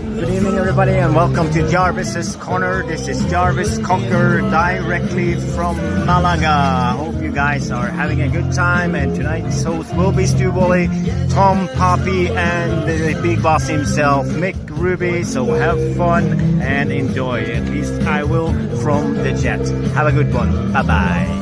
Good evening, everybody, and welcome to Jarvis's Corner. This is Jarvis Cocker directly from Malaga. Hope you guys are having a good time, and tonight's host will be Stu Woolley, Tom Poppy, and the big boss himself, Mick Ruby. So have fun and enjoy. At least I will from the jet. Have a good one. Bye-bye.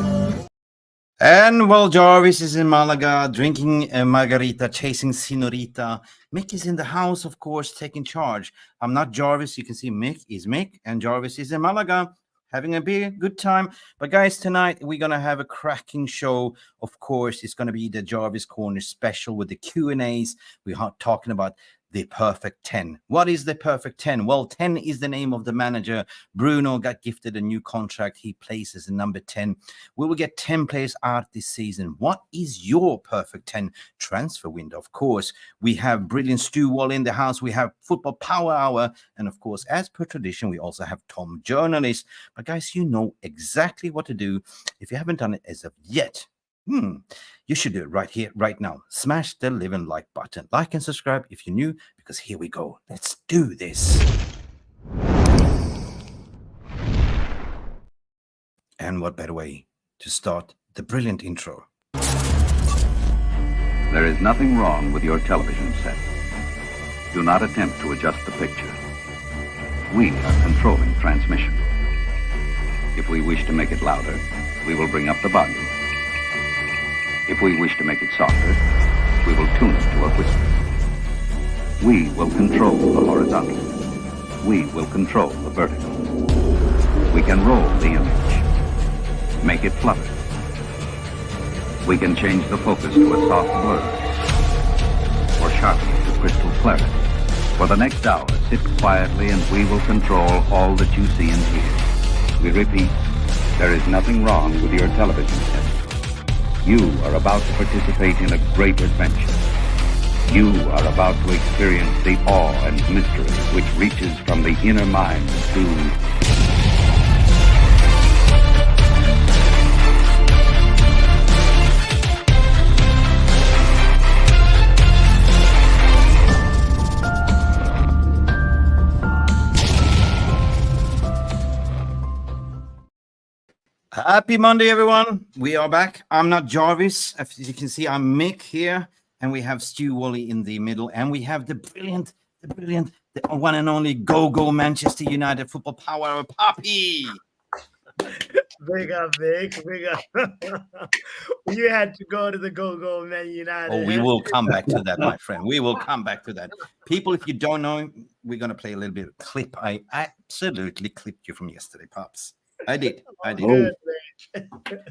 And well, Jarvis is in Malaga, drinking a margarita, chasing Senorita. Mick is in the house, of course, taking charge. I'm not Jarvis. You can see Mick is Mick, and Jarvis is in Malaga, having a big good time. But guys, tonight we're gonna have a cracking show. Of course, it's gonna be the Jarvis Corner special with the Q&As. We are talking about the perfect 10. What is the perfect 10? Well, 10 is the name of the manager. Bruno got gifted a new contract. He plays as a number 10. We will get 10 players out this season. What is your perfect 10 transfer window? Of course, we have brilliant Stu Wall in the house. We have Football Power Hour. And of course, as per tradition, we also have Tom Journalist. But guys, you know exactly what to do. If you haven't done it as of yet, you should do it right here, right now. Smash the living like button. Like and subscribe if you're new, because here we go. Let's do this. And what better way to start the brilliant intro? There is nothing wrong with your television set. Do not attempt to adjust the picture. We are controlling transmission. If we wish to make it louder, we will bring up the volume. If we wish to make it softer, we will tune it to a whisper. We will control the horizontal. We will control the vertical. We can roll the image, make it flutter. We can change the focus to a soft blur, or sharpen it to crystal clarity. For the next hour, sit quietly and we will control all that you see and hear. We repeat, there is nothing wrong with your television set. You are about to participate in a great adventure. You are about to experience the awe and mystery which reaches from the inner mind to... Happy Monday, everyone. We are back. I'm not Jarvis. As you can see, I'm Mick here, and we have Stu Woolley in the middle, and we have the brilliant, the one and only Go Manchester United Football Power Poppy. Big up, Vic. Big up. You had to go to the Go Man United. Oh, we will come back to that, my friend. We will come back to that. People, if you don't know, we're going to play a little bit of clip. I absolutely clipped you from yesterday, Pops. I did. Good,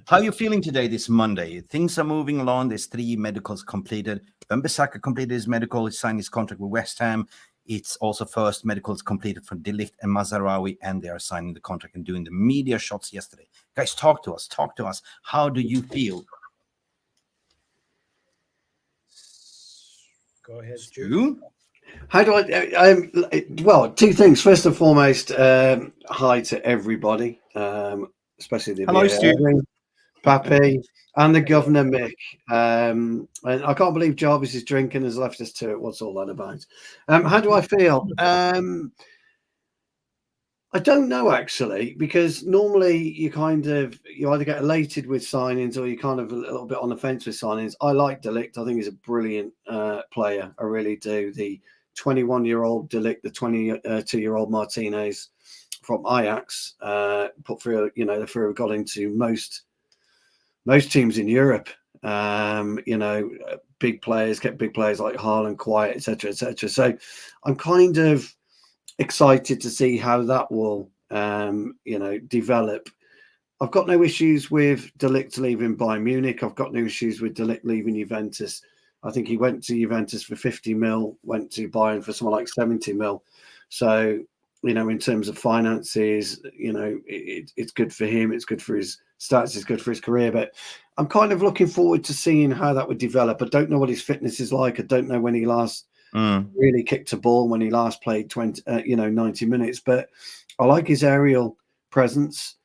How are you feeling today, this Monday? Things are moving along. There's 3 medicals completed. Wan Bissaka completed his medical. He signed his contract with Westham. It's also first medicals completed for De Ligt and Mazroui, and they are signing the contract and doing the media shots yesterday. Guys, talk to us. How do you feel? Go ahead, Stu. How do I? Well, 2 things. First and foremost, hi to everybody, especially the Hello, Stu. Pappy, and the Governor Mick. And I can't believe Jarvis is drinking has left us to it. What's all that about? How do I feel? I don't know, actually, because normally you either get elated with signings or you're kind of a little bit on the fence with signings. I like De Ligt. I think he's a brilliant player. I really do. The 21-year-old De Ligt, the 22-year-old Martinez from Ajax, put through, the fear got into most teams in Europe. Big players, get big players like Haaland, Quiet, etc., etc. So I'm kind of excited to see how that will, develop. I've got no issues with De Ligt leaving Bayern Munich. I've got no issues with De Ligt leaving Juventus. I think he went to Juventus for 50 mil, went to Bayern for something like 70 mil. So, in terms of finances, it's good for him. It's good for his stats. It's good for his career. But I'm kind of looking forward to seeing how that would develop. I don't know what his fitness is like. I don't know when he last really kicked a ball, when he last played 90 minutes. But I like his aerial presence.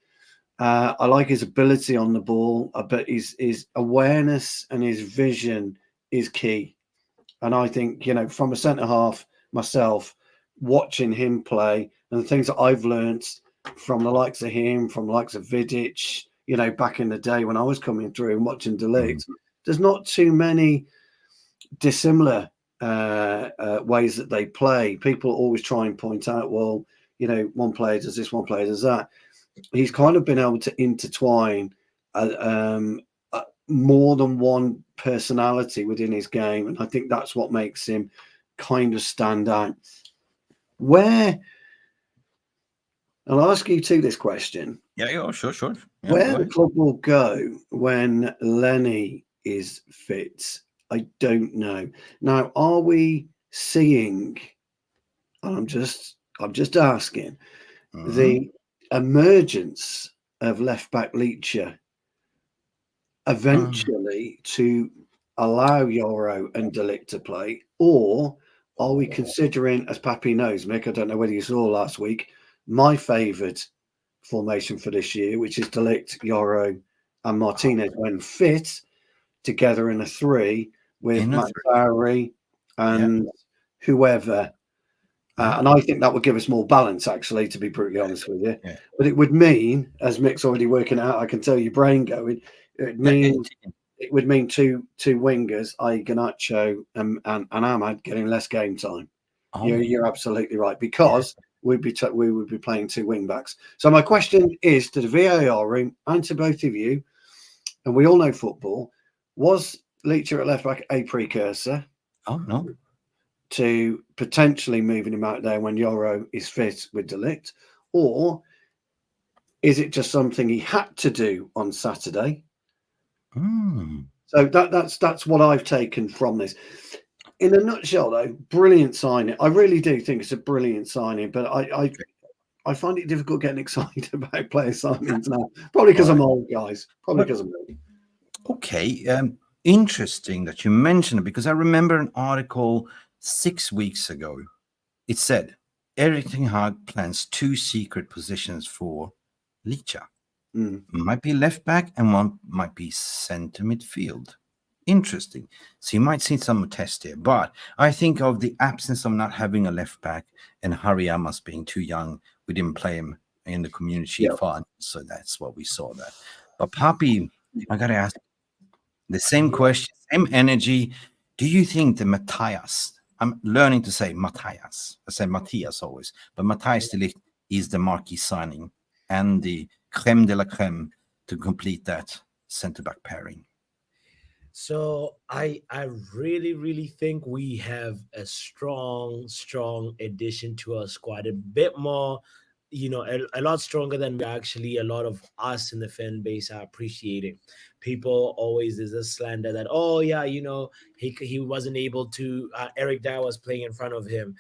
I like his ability on the ball, but his awareness and his vision is key. And I think, from a centre half myself, watching him play and the things that I've learned from the likes of him, from the likes of Vidic, you know, back in the day when I was coming through and watching De Ligt, there's not too many dissimilar ways that they play. People always try and point out, well, you know, one player does this, one player does that. He's kind of been able to intertwine more than one personality within his game, and I think that's what makes him kind of stand out. Where, I'll ask you too this question. Yeah, sure. Yeah, where the club will go when Lenny is fit, I don't know. Now, are we seeing, and I'm just asking, the emergence of left-back Leacher eventually to allow Yoro and De Ligt to play, or are we considering, as Pappy knows, Mick, I don't know whether you saw last week, my favoured formation for this year, which is De Ligt, Yoro and Martinez when fit, together in a three with Mazroui and whoever. And I think that would give us more balance, actually, to be brutally honest with you. Yeah. But it would mean, as Mick's already working out, I can tell your brain going, it would mean two wingers, i.e. Garnacho and Ahmad, getting less game time. You're absolutely right, because we would be playing two wing backs. So my question is to the VAR room and to both of you, and we all know football, was Leacher at left back a precursor? Oh, no. To potentially moving him out there when Yoro is fit with De Ligt, or is it just something he had to do on Saturday? So that's what I've taken from this. In a nutshell, though, brilliant signing. I really do think it's a brilliant signing, but I find it difficult getting excited about player signings now. Probably because I'm old, guys. Probably because I'm old. Okay, interesting that you mentioned it, because I remember an article 6 weeks ago. It said Erik ten Hag plans 2 secret positions for Leacher. Might be left back and one might be centre midfield. Interesting. So you might see some test here, but I think of the absence of not having a left back and Hariamas being too young. We didn't play him in the community fund, so that's what we saw that. But Papi, I gotta ask the same question, same energy. Do you think the Matthias, I'm learning to say Matthias, I say Matthias always, but Matthias De Ligt is the marquee signing and the creme de la creme to complete that centre-back pairing? So I really think we have a strong addition to our squad, a bit more, you know, a lot stronger than we actually, a lot of us in the fan base are appreciating. People always, there's a slander that, oh yeah, you know, he wasn't able to, Eric Dyer was playing in front of him.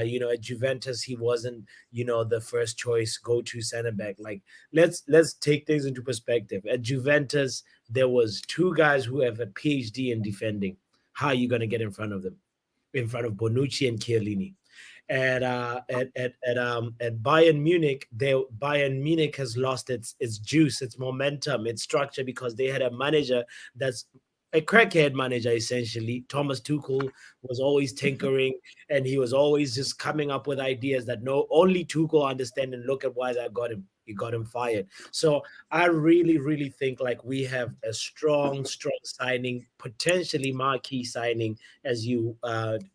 You know, at Juventus, he wasn't, you know, the first choice go-to center back. Like, let's take things into perspective. At Juventus, there was 2 guys who have a PhD in defending. How are you going to get in front of them? In front of Bonucci and Chiellini. At Bayern Munich, Bayern Munich has lost its juice, its momentum, its structure, because they had a manager that's a crackhead manager, essentially. Thomas Tuchel was always tinkering, and he was always just coming up with ideas that only Tuchel understand, and look at why that got him. He got him fired. So I really think like we have a strong signing, potentially marquee signing, as you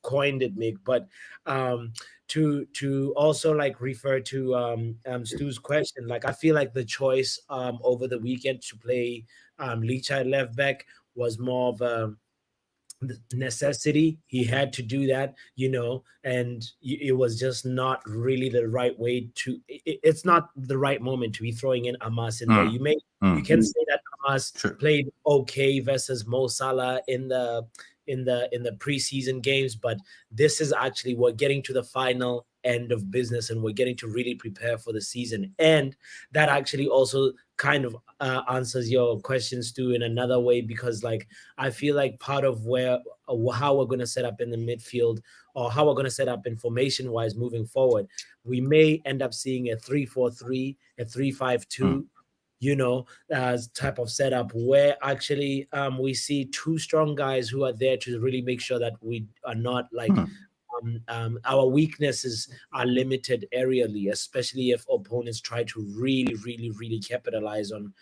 coined it, Mick. But to also like refer to Stu's question, like I feel like the choice over the weekend to play Leacher at left back was more of a necessity. He had to do that, you know, and it was just not really the right way to, it's not the right moment to be throwing in Amas in there. You can say that Amas played okay versus Mo Salah in the preseason games, but this is actually, we're getting to the final end of business and we're getting to really prepare for the season. And that actually also kind of answers your questions too in another way, because like I feel like part of how we're going to set up in the midfield, or how we're going to set up information wise moving forward, we may end up seeing a 3-4-3, a 3-5-2, you know, type of setup where actually we see 2 strong guys who are there to really make sure that we are not like our weaknesses are limited aerially, especially if opponents try to really capitalize on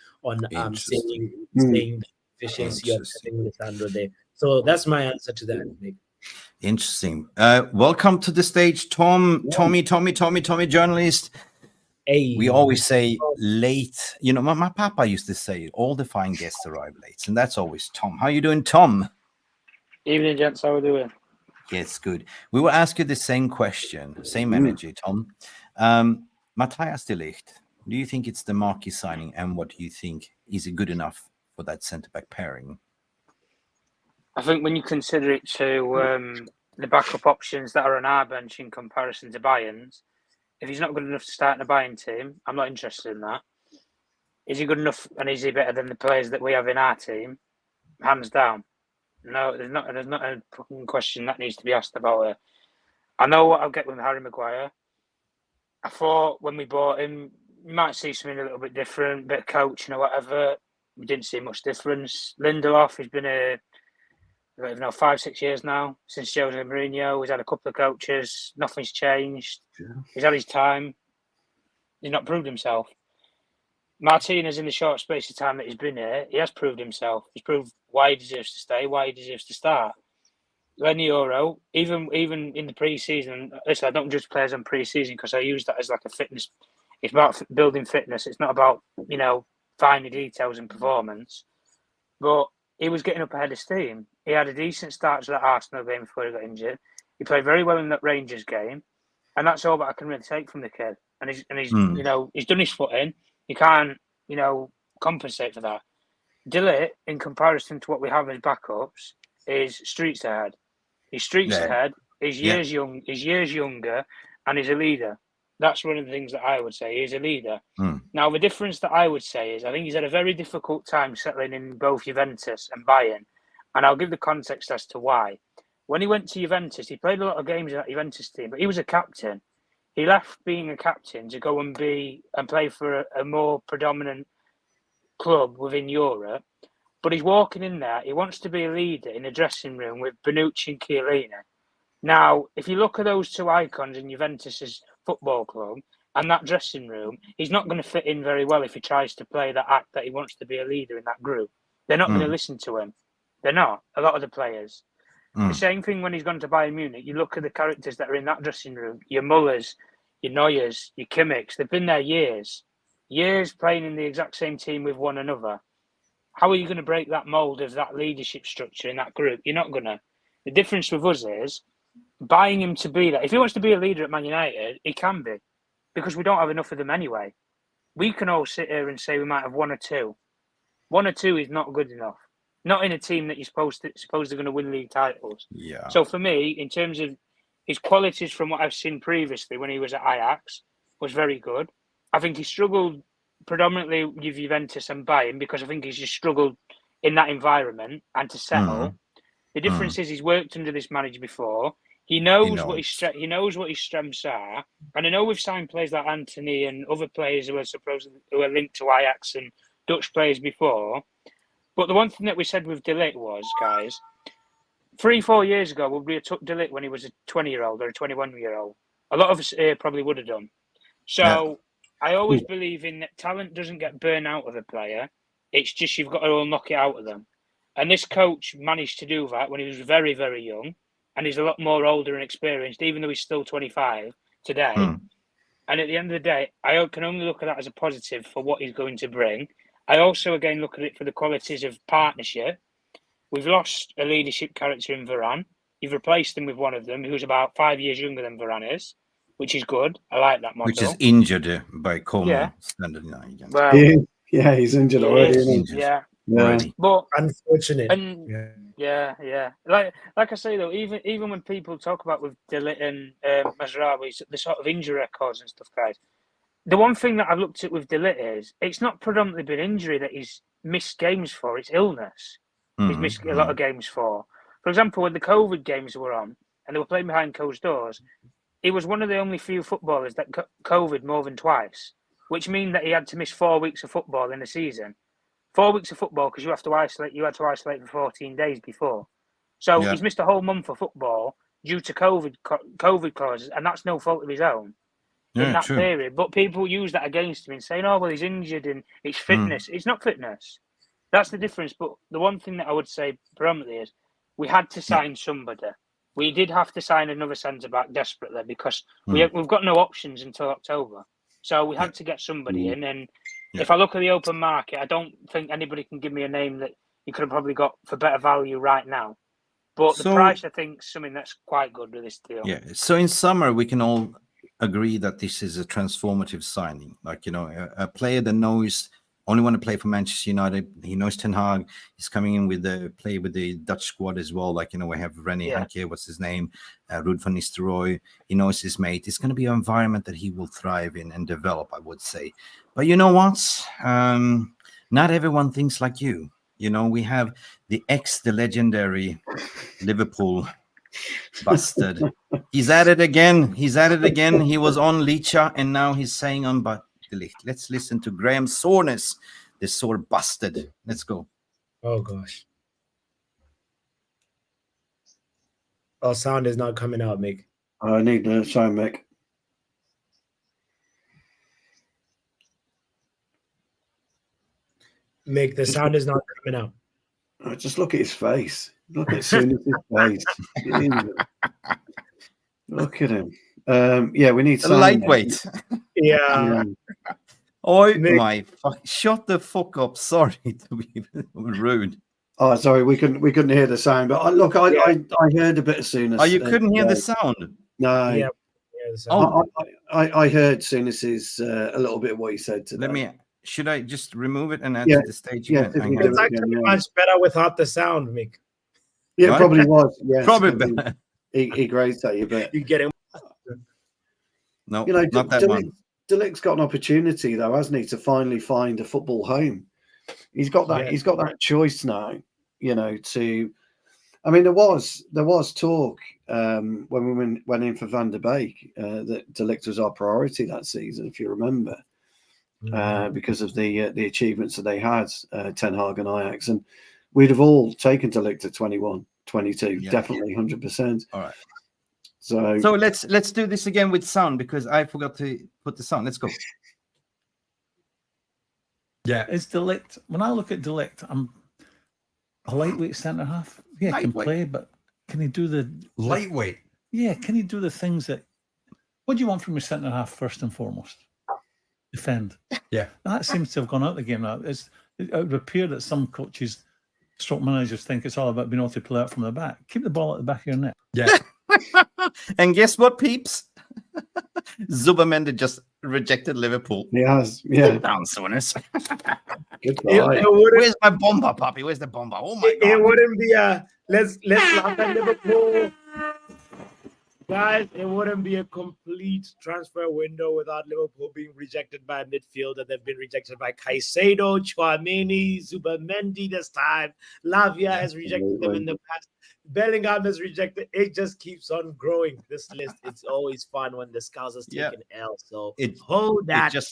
saying the efficiency of having Lisandro there. So that's my answer to that, Nick. Interesting. Welcome to the stage, Tommy, journalist. Hey. We always say late. You know, my papa used to say all the fine guests arrive late, and that's always Tom. How you doing, Tom? Evening, gents. How are we doing? Yes, good. We will ask you the same question, same energy, Tom. Mattjias De Ligt, do you think it's the marquee signing, and what do you think? Is it good enough for that centre-back pairing? I think when you consider it to the backup options that are on our bench in comparison to Bayern's, if he's not good enough to start in a Bayern team, I'm not interested in that. Is he good enough, and is he better than the players that we have in our team? Hands down. No, there's not a fucking question that needs to be asked about it. I know what I'll get with Harry Maguire. I thought when we bought him, you might see something a little bit different, bit of coaching or whatever. We didn't see much difference. Lindelöf has been I don't know, 5-6 years now since Jose Mourinho. He's had a couple of coaches. Nothing's changed. Yeah. He's had his time. He's not proved himself. Martinez, in the short space of time that he's been here, he has proved himself. He's proved why he deserves to stay, why he deserves to start. Lenny Euro, even in the pre-season, listen, I don't judge players on pre-season because I use that as like a fitness. It's about building fitness. It's not about, finer details and performance. But he was getting up ahead of steam. He had a decent start to that Arsenal game before he got injured. He played very well in that Rangers game. And that's all that I can really take from the kid. And he's he's done his foot in. You can't, compensate for that. De Ligt, in comparison to what we have as backups, is streets ahead. He's streets ahead. He's years young. He's years younger, and he's a leader. That's one of the things that I would say. He's a leader. Now, the difference that I would say is I think he's had a very difficult time settling in both Juventus and Bayern, and I'll give the context as to why. When he went to Juventus, he played a lot of games in that Juventus team, but he was a captain. He left being a captain to go and play for a more predominant club within Europe. But he's walking in there. He wants to be a leader in a dressing room with Bonucci and Chiellini. Now, if you look at those two icons in Juventus's football club and that dressing room, he's not going to fit in very well if he tries to play that act that he wants to be a leader in that group. They're not going to listen to him. They're not. A lot of the players. The same thing when he's gone to Bayern Munich. You look at the characters that are in that dressing room. Your Mullers, your Neuers, your Kimmichs. They've been there years playing in the exact same team with one another. How are you going to break that mould of that leadership structure in that group? You're not going to. The difference with us is buying him to be that. If he wants to be a leader at Man United, he can be, because we don't have enough of them anyway. We can all sit here and say we might have one or two. One or two is not good enough. Not in a team that you're supposed they're going to win league titles. Yeah. So for me, in terms of his qualities from what I've seen previously when he was at Ajax, was very good. I think he struggled predominantly with Juventus and Bayern because I think he's just struggled in that environment and to settle. The difference is he's worked under this manager before. He knows what his strengths are, and I know we've signed players like Anthony and other players who are linked to Ajax and Dutch players before. But the one thing that we said with De Ligt was, guys, 3-4 years ago, would we have took De Ligt when he was a 20-year-old or a 21-year-old? A lot of us here probably would have done. So I always believe in that talent doesn't get burnt out of a player. It's just you've got to all knock it out of them. And this coach managed to do that when he was very, very young. And he's a lot more older and experienced, even though he's still 25 today. And at the end of the day, I can only look at that as a positive for what he's going to bring. I also, again, look at it for the qualities of partnership. We've lost a leadership character in Varane. You've replaced him with one of them who's about 5 years younger than Varane is, which is good. I like that model. Which is injured by Como. Well, he's injured already. Yeah. But unfortunate. And like I say though, even when people talk about with De Ligt and Mazroui, the sort of injury records and stuff, guys. The one thing that I've looked at with De Ligt is it's not predominantly been injury that he's missed games for; it's illness. He's missed a lot of games for. For example, when the COVID games were on and they were playing behind closed doors, he was one of the only few footballers that COVID more than twice, which means that he had to miss 4 weeks of football in a season. 4 weeks of football because you had to isolate for 14 days before. So he's missed a whole month of football due to COVID clauses, and that's no fault of his own in that period. But people use that against him and saying, "Oh, well, he's injured and it's fitness." It's not fitness. That's the difference. But the one thing that I would say predominantly is we had to sign somebody. We did have to sign another centre-back desperately because we've got no options until October. So we had to get somebody in. And if I look at the open market, I don't think anybody can give me a name that you could have probably got for better value right now. But the price, I think, is something that's quite good with this deal. Yeah. So in summer, we can all agree that this is a transformative signing. Like, a player that knows only want to play for Manchester United. He knows Ten Hag. He's coming in with the play with the Dutch squad as well. Like, we have René Hanke, what's his name? Ruud van Nistelrooy. He knows his mate. It's going to be an environment that he will thrive in and develop, I would say. But you know what? Not everyone thinks like you. We have the legendary Liverpool bastard. He's at it again. He was on Licha, and now he's saying on De Ligt. Let's listen to Graham Soreness, the sore bastard. Let's go. Oh gosh. Oh, sound is not coming out, Mick. I need the sound, Mick. Mick, the sound is not coming out. Just look at his face. Look at Soreness's face. Look at him. We need a lightweight. Yeah. Oh my fuck! Shut the fuck up. Sorry to be rude. Oh, sorry, we couldn't hear the sound. But I heard a bit of Souness. Oh, you couldn't hear the sound? No. Yeah. I heard Souness's a little bit of what he said today. Should I just remove it and add to the stage again? It's actually much better without the sound, Mick. Yeah, right? Probably was. Yes, probably better. He grates at you, but you get him. No, not that one. De Ligt's got an opportunity, though, hasn't he, to finally find a football home? He's got that. He's got that choice now. To. I mean, there was talk when we went in for Van der Beek that De Ligt was our priority that season, if you remember, because of the achievements that they had, Ten Hag and Ajax, and we'd have all taken De Ligt at 21, 22, definitely 100%. All right. So let's do this again with sound because I forgot to put the sound. Let's go. Yeah, it's De Ligt. When I look at De Ligt, I'm a lightweight centre half. Yeah, can play, but can he do the lightweight? Yeah, can he do the things that? What do you want from your centre half first and foremost? Defend. Yeah, that seems to have gone out of the game now. It would appear that some coaches, stroke managers, think it's all about being able to play out from the back. Keep the ball at the back of your net. Yeah. And guess what, peeps? Zubermende just rejected Liverpool. He has, yeah. Sit down, Soreness. Where's my bomber, puppy? Where's the bomber? Oh my God! It wouldn't be let's laugh at Liverpool, guys. It wouldn't be a complete transfer window without Liverpool being rejected by a midfielder. They've been rejected by Caicedo, Tchouameni, Zubermendi this time. Lavia has rejected them in the past. Bellingham is rejected. It just keeps on growing. This list, it's always fun when the Scousers take an L. So hold that. The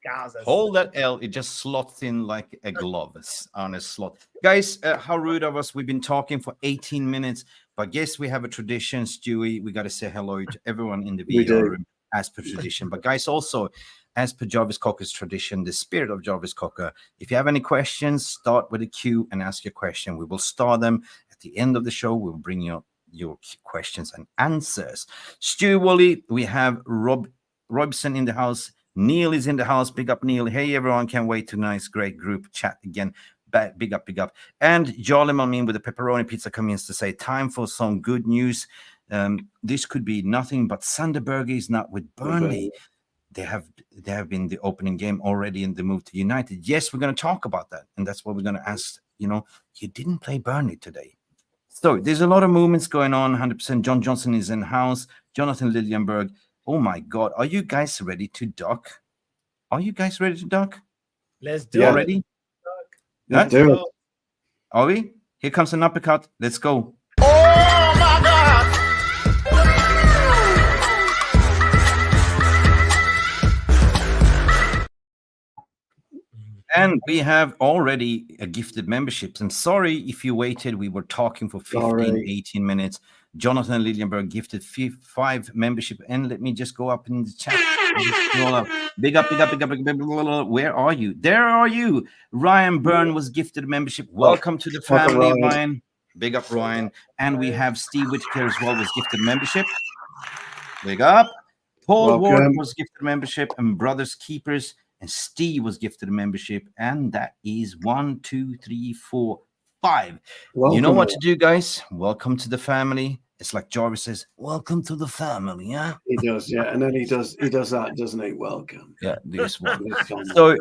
Scousers. Hold that L. It just slots in like a glove on a slot. Guys, how rude of us. We've been talking for 18 minutes, but guess we have a tradition, Stewie. We got to say hello to everyone in the VR room as per tradition. But guys, also, as per Jarvis Cocker's tradition, the spirit of Jarvis Cocker, if you have any questions, start with a Q and ask your question. We will start them. At the end of the show, we'll bring you your questions and answers. Stu Woolley, we have Robson in the house. Neil is in the house. Big up, Neil. Hey, everyone. Can't wait to nice, great group chat again. Big up, big up. And Jolly Mamin with the pepperoni pizza comes to say, time for some good news. This could be nothing, but Sanderberg is not with Burnley. They have been the opening game already in the move to United. Yes, we're going to talk about that. And that's what we're going to ask. You didn't play Burnley today. So there's a lot of movements going on. 100%. John Johnson is in house. Jonathan Liljenberg. Oh my God. Are you guys ready to duck? Are you guys ready to duck? Let's do it. Ready? Let's do it. Are we? Here comes an uppercut. Let's go. Oh my God. And we have already a gifted memberships. I'm sorry if you waited. We were talking for 18 minutes. Jonathan Liljenberg gifted 5 membership. And let me just go up in the chat. Big up. Where are you? There are you. Ryan Byrne was gifted a membership. Welcome to the family, Ryan. Big up, Ryan. And we have Steve Whitaker as well was gifted membership. Big up. Paul Ward was gifted a membership, and Brothers Keepers and Steve was gifted a membership. And that is 1, 2, 3, 4, 5. You know what to do, guys. Welcome to the family. It's like Jarvis says, welcome to the family, yeah? He does, yeah. And then he does that, doesn't he? Welcome. Yeah, this one. So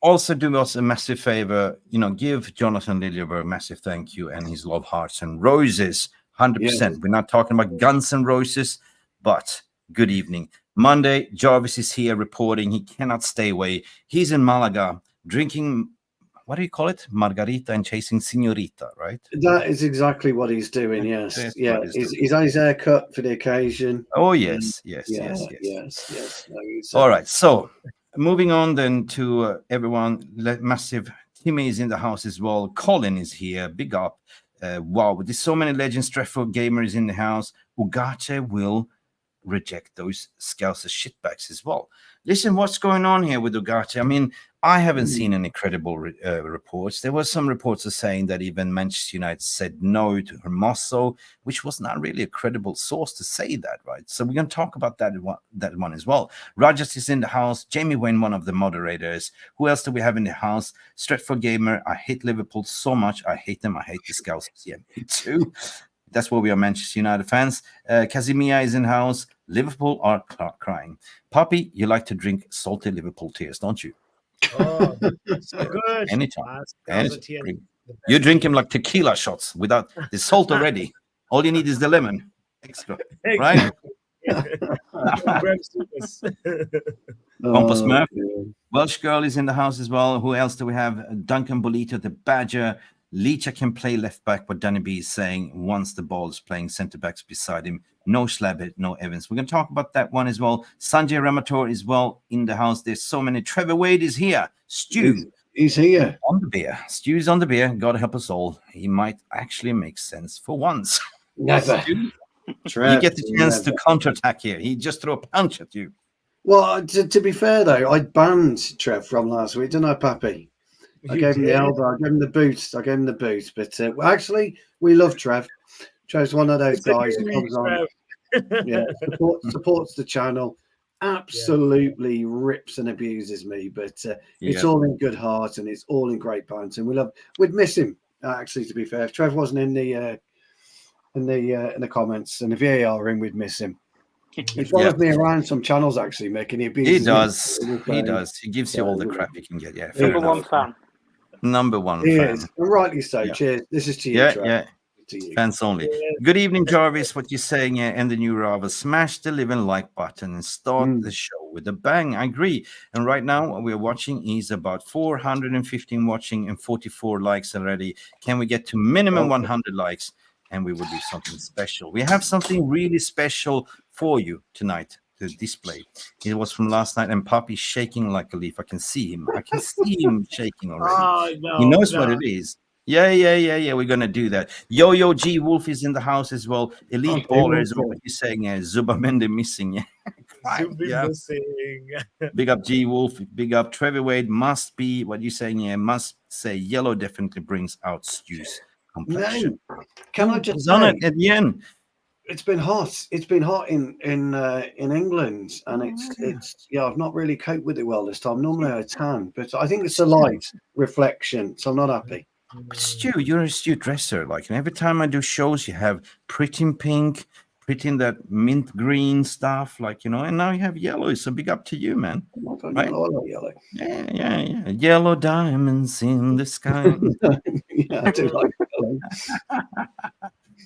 also do us a massive favor, give Jonathan Liljeberg a massive thank you and his love hearts and roses, 100%. Yes. We're not talking about Guns and Roses, but good evening. Monday, Jarvis is here reporting. He cannot stay away. He's in Malaga drinking, what do you call it? Margarita and chasing Senorita, right? That is exactly what he's doing, yes. Yeah, he's had his haircut for the occasion. Oh, yes. No, all right, so moving on then to everyone. Massive Timmy is in the house as well. Colin is here. Big up. Wow, there's so many legends. Stretford gamers in the house. UGARTE will reject those Scouser shitbags as well. Listen, what's going on here with UGARTE? I mean, I haven't seen any credible reports. There were some reports saying that even Manchester United said no to Hermoso, which was not really a credible source to say that, right? So we're going to talk about that one as well. Rajas is in the house. Jamie Wayne, one of the moderators. Who else do we have in the house? Stretford Gamer. I hate Liverpool so much. I hate them. I hate the Scousers. Yeah, me too. That's why we are Manchester United fans. Casimia is in house. Liverpool are crying. Poppy, you like to drink salty Liverpool tears, don't you? Oh, so good. Anytime. You drink him like tequila shots without the salt already. All you need is the lemon extra, right? Pompous Murph. Welsh Girl is in the house as well. Who else do we have? Duncan Bolito, the Badger. Licha can play left back, but Danny B is saying once the ball is playing centre backs beside him. No Slabbit, no Evans. We're going to talk about that one as well. Sanjay Ramator is well in the house. There's so many. Trevor Wade is here. Stu. He's here. On the beer. Stu's on the beer. God help us all. He might actually make sense for once. Never. You get the chance to counterattack here. He just threw a punch at you. Well, to be fair, though, I banned Trev from last week, didn't I, Pappy? I gave him the elbow. I gave him the boot. But actually, we love Trev. Trev's one of those guys who comes on, supports the channel, absolutely rips and abuses me. But it's all in good heart and it's all in great banter. And we'd miss him. Actually, to be fair, if Trev wasn't in the comments and the VAR in, we'd miss him. He follows me around some channels actually, making it. He does. He gives you all the crap you can get. Yeah. Number one fan. Number one fan. Is. And rightly so. Yeah. Cheers. This is to you. Yeah. To you. Fans only. Yeah. Good evening, Jarvis. What you're saying here, and the new Rava, smash the live and like button and start the show with a bang. I agree. And right now, what we're watching is about 415 watching and 44 likes already. Can we get to minimum 100 likes? And we will do something special. We have something really special for you tonight to display. It was from last night, and Poppy's shaking like a leaf. I can see him. Shaking already. He knows what it is. Yeah. We're gonna do that. Yo G Wolf is in the house as well. Elite Baller is what you're saying. Zubamende missing. Missing. Big up G Wolf. Big up Trevor Wade. Must be what you're saying. Must say yellow definitely brings out Stu's complexion. No. Can I just say, at the end? It's been hot. It's been hot in England, and it's I've not really coped with it well this time. Normally I tan, but I think it's a light reflection, so I'm not happy. But Stu, you're a astute dresser. Like, and every time I do shows, you have pretty in pink, pretty in that mint green stuff, like, and now you have yellow. So big up to you, man. Right? I like yellow. Yeah. Yellow diamonds in the sky. Yeah, I do like yellow.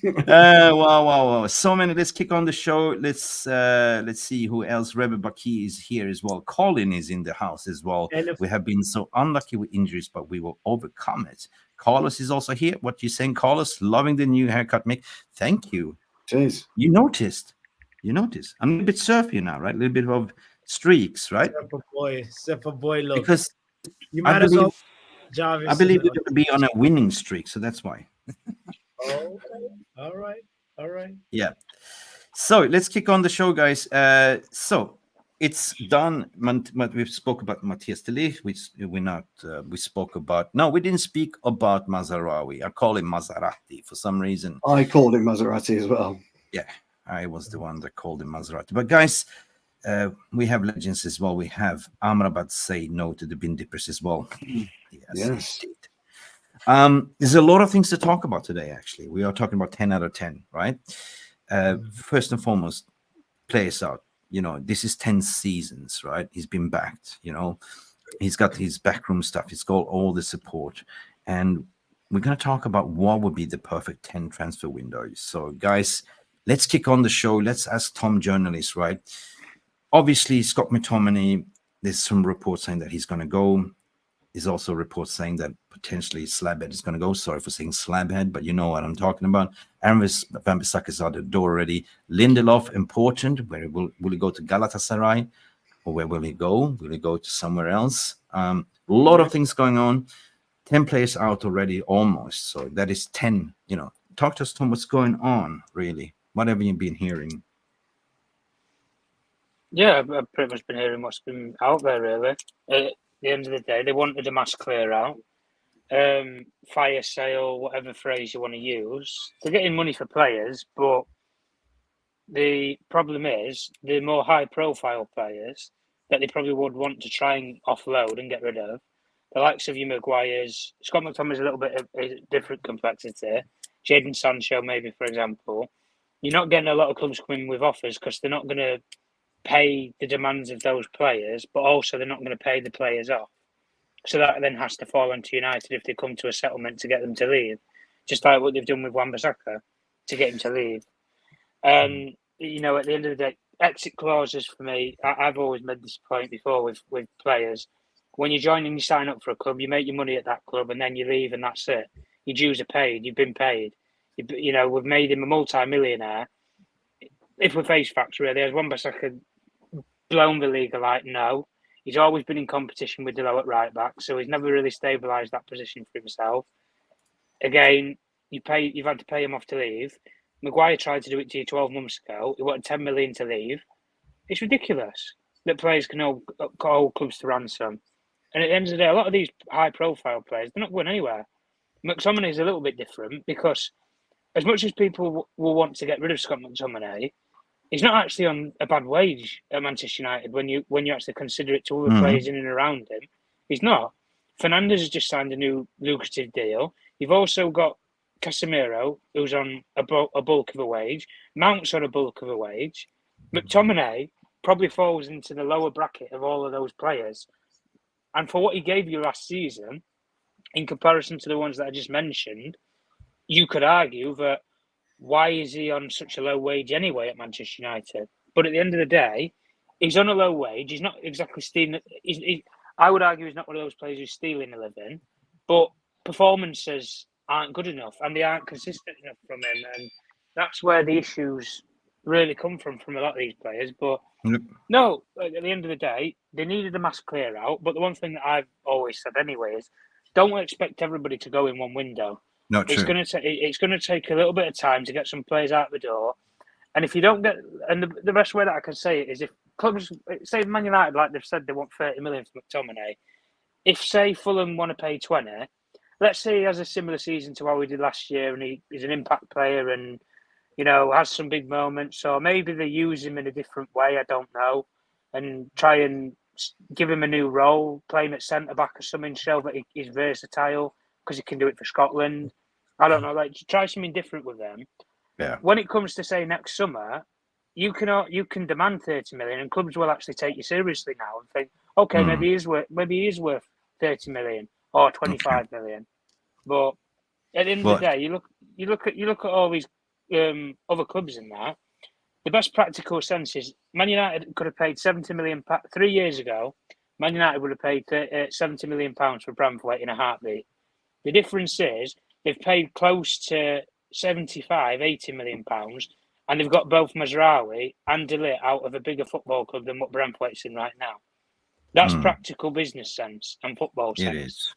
Wow. So many. Let's kick on the show. Let's see who else. Rebbe Baki is here as well. Colin is in the house as well. We have been so unlucky with injuries, but we will overcome it. Carlos is also here. What you saying, Carlos? Loving the new haircut, Mick. Thank you. Jeez. You noticed. I'm a bit surfy now, right? A little bit of streaks, right? Surfer boy look. Because you might as well Jarvis. I believe we're going to be on a winning streak, so that's why. Oh, okay. All right. Yeah. So let's kick on the show, guys. So it's done. We spoke about Mattjias De Ligt. We spoke about. No, we didn't speak about Mazroui. I call him Maserati for some reason. I called him Maserati as well. Yeah, I was the one that called him Maserati. But guys, we have legends as well. We have Amrabat say no to the bin dippers as well. Yes. Indeed. There's a lot of things to talk about today, actually. We are talking about 10 out of 10, right? First and foremost, players out. This is 10 seasons, right? He's been backed, He's got his backroom stuff. He's got all the support. And we're going to talk about what would be the perfect 10 transfer windows. So, guys, let's kick on the show. Let's ask Tom journalists, right? Obviously, Scott McTominay, there's some reports saying that he's going to go. There's also reports saying that potentially Slabhead is going to go. Sorry for saying Slabhead, but you know what I'm talking about. Wan Bissaka is out the door already. Lindelöf, important. Where will he go to Galatasaray? Or where will he go? Will he go to somewhere else? A lot of things going on. 10 players out already, almost. So that is 10. Talk to us, Tom. What's going on, really? What have you been hearing? Yeah, I've pretty much been hearing what's been out there, really. At the end of the day, they wanted a mass clear out, fire sale, whatever phrase you want to use. They're getting money for players, but the problem is the more high-profile players that they probably would want to try and offload and get rid of, the likes of your Maguires, Scott McTominay's a little bit of a different complexity. Jadon Sancho, maybe, for example. You're not getting a lot of clubs coming with offers because they're not going to pay the demands of those players, but also they're not going to pay the players off. So that then has to fall onto United if they come to a settlement to get them to leave, just like what they've done with Wan Bissaka to get him to leave. At the end of the day, exit clauses for me, I've always made this point before with players. When you join and you sign up for a club, you make your money at that club and then you leave and that's it. Your dues are paid. You've been paid. We've made him a multi-millionaire. If we face facts, really, has Wan Bissaka blown the league alight? No. He's always been in competition with Delo at right back, so he's never really stabilised that position for himself. Again, you've had to pay him off to leave. Maguire tried to do it to you 12 months ago. He wanted 10 million to leave. It's ridiculous that players can hold clubs to ransom. And at the end of the day, a lot of these high-profile players, they're not going anywhere. McTominay is a little bit different because as much as people will want to get rid of Scott McTominay, he's not actually on a bad wage at Manchester United when you actually consider it to other players in and around him. He's not. Fernandes has just signed a new lucrative deal. You've also got Casemiro, who's on a bulk of a wage. Mount's on a bulk of a wage. McTominay probably falls into the lower bracket of all of those players. And for what he gave you last season, in comparison to the ones that I just mentioned, you could argue that why is he on such a low wage anyway at Manchester United? But at the end of the day, he's on a low wage. He's not exactly stealing. I would argue he's not one of those players who's stealing a living, but performances aren't good enough and they aren't consistent enough from him. And that's where the issues really come from a lot of these players. But no, at the end of the day, they needed a mass clear out. But the one thing that I've always said anyway is don't expect everybody to go in one window. Not true. It's going to take a little bit of time to get some players out the door. And if you don't get, and the best way that I can say it is if clubs, say Man United, like they've said, they want 30 million for McTominay. If, say, Fulham want to pay 20, let's say he has a similar season to how we did last year and he's an impact player and, has some big moments. So maybe they use him in a different way, I don't know, and try and give him a new role, play him at centre-back or something, show that he's versatile because he can do it for Scotland. I don't know, try something different with them. Yeah. When it comes to, say, next summer, you can demand 30 million and clubs will actually take you seriously now and think, okay, maybe he is worth 30 million or 25 million. But at the end of the day, you look at all these other clubs in that. The best practical sense is Man United could have paid 70 million 3 years ago. Man United would have paid 70 million pounds for Bramthwaite in a heartbeat. The difference is they've paid close to 75, 80 million pounds, and they've got both Mazroui and De Ligt out of a bigger football club than what Bramthwaite's in right now. That's practical business sense and football sense. It is.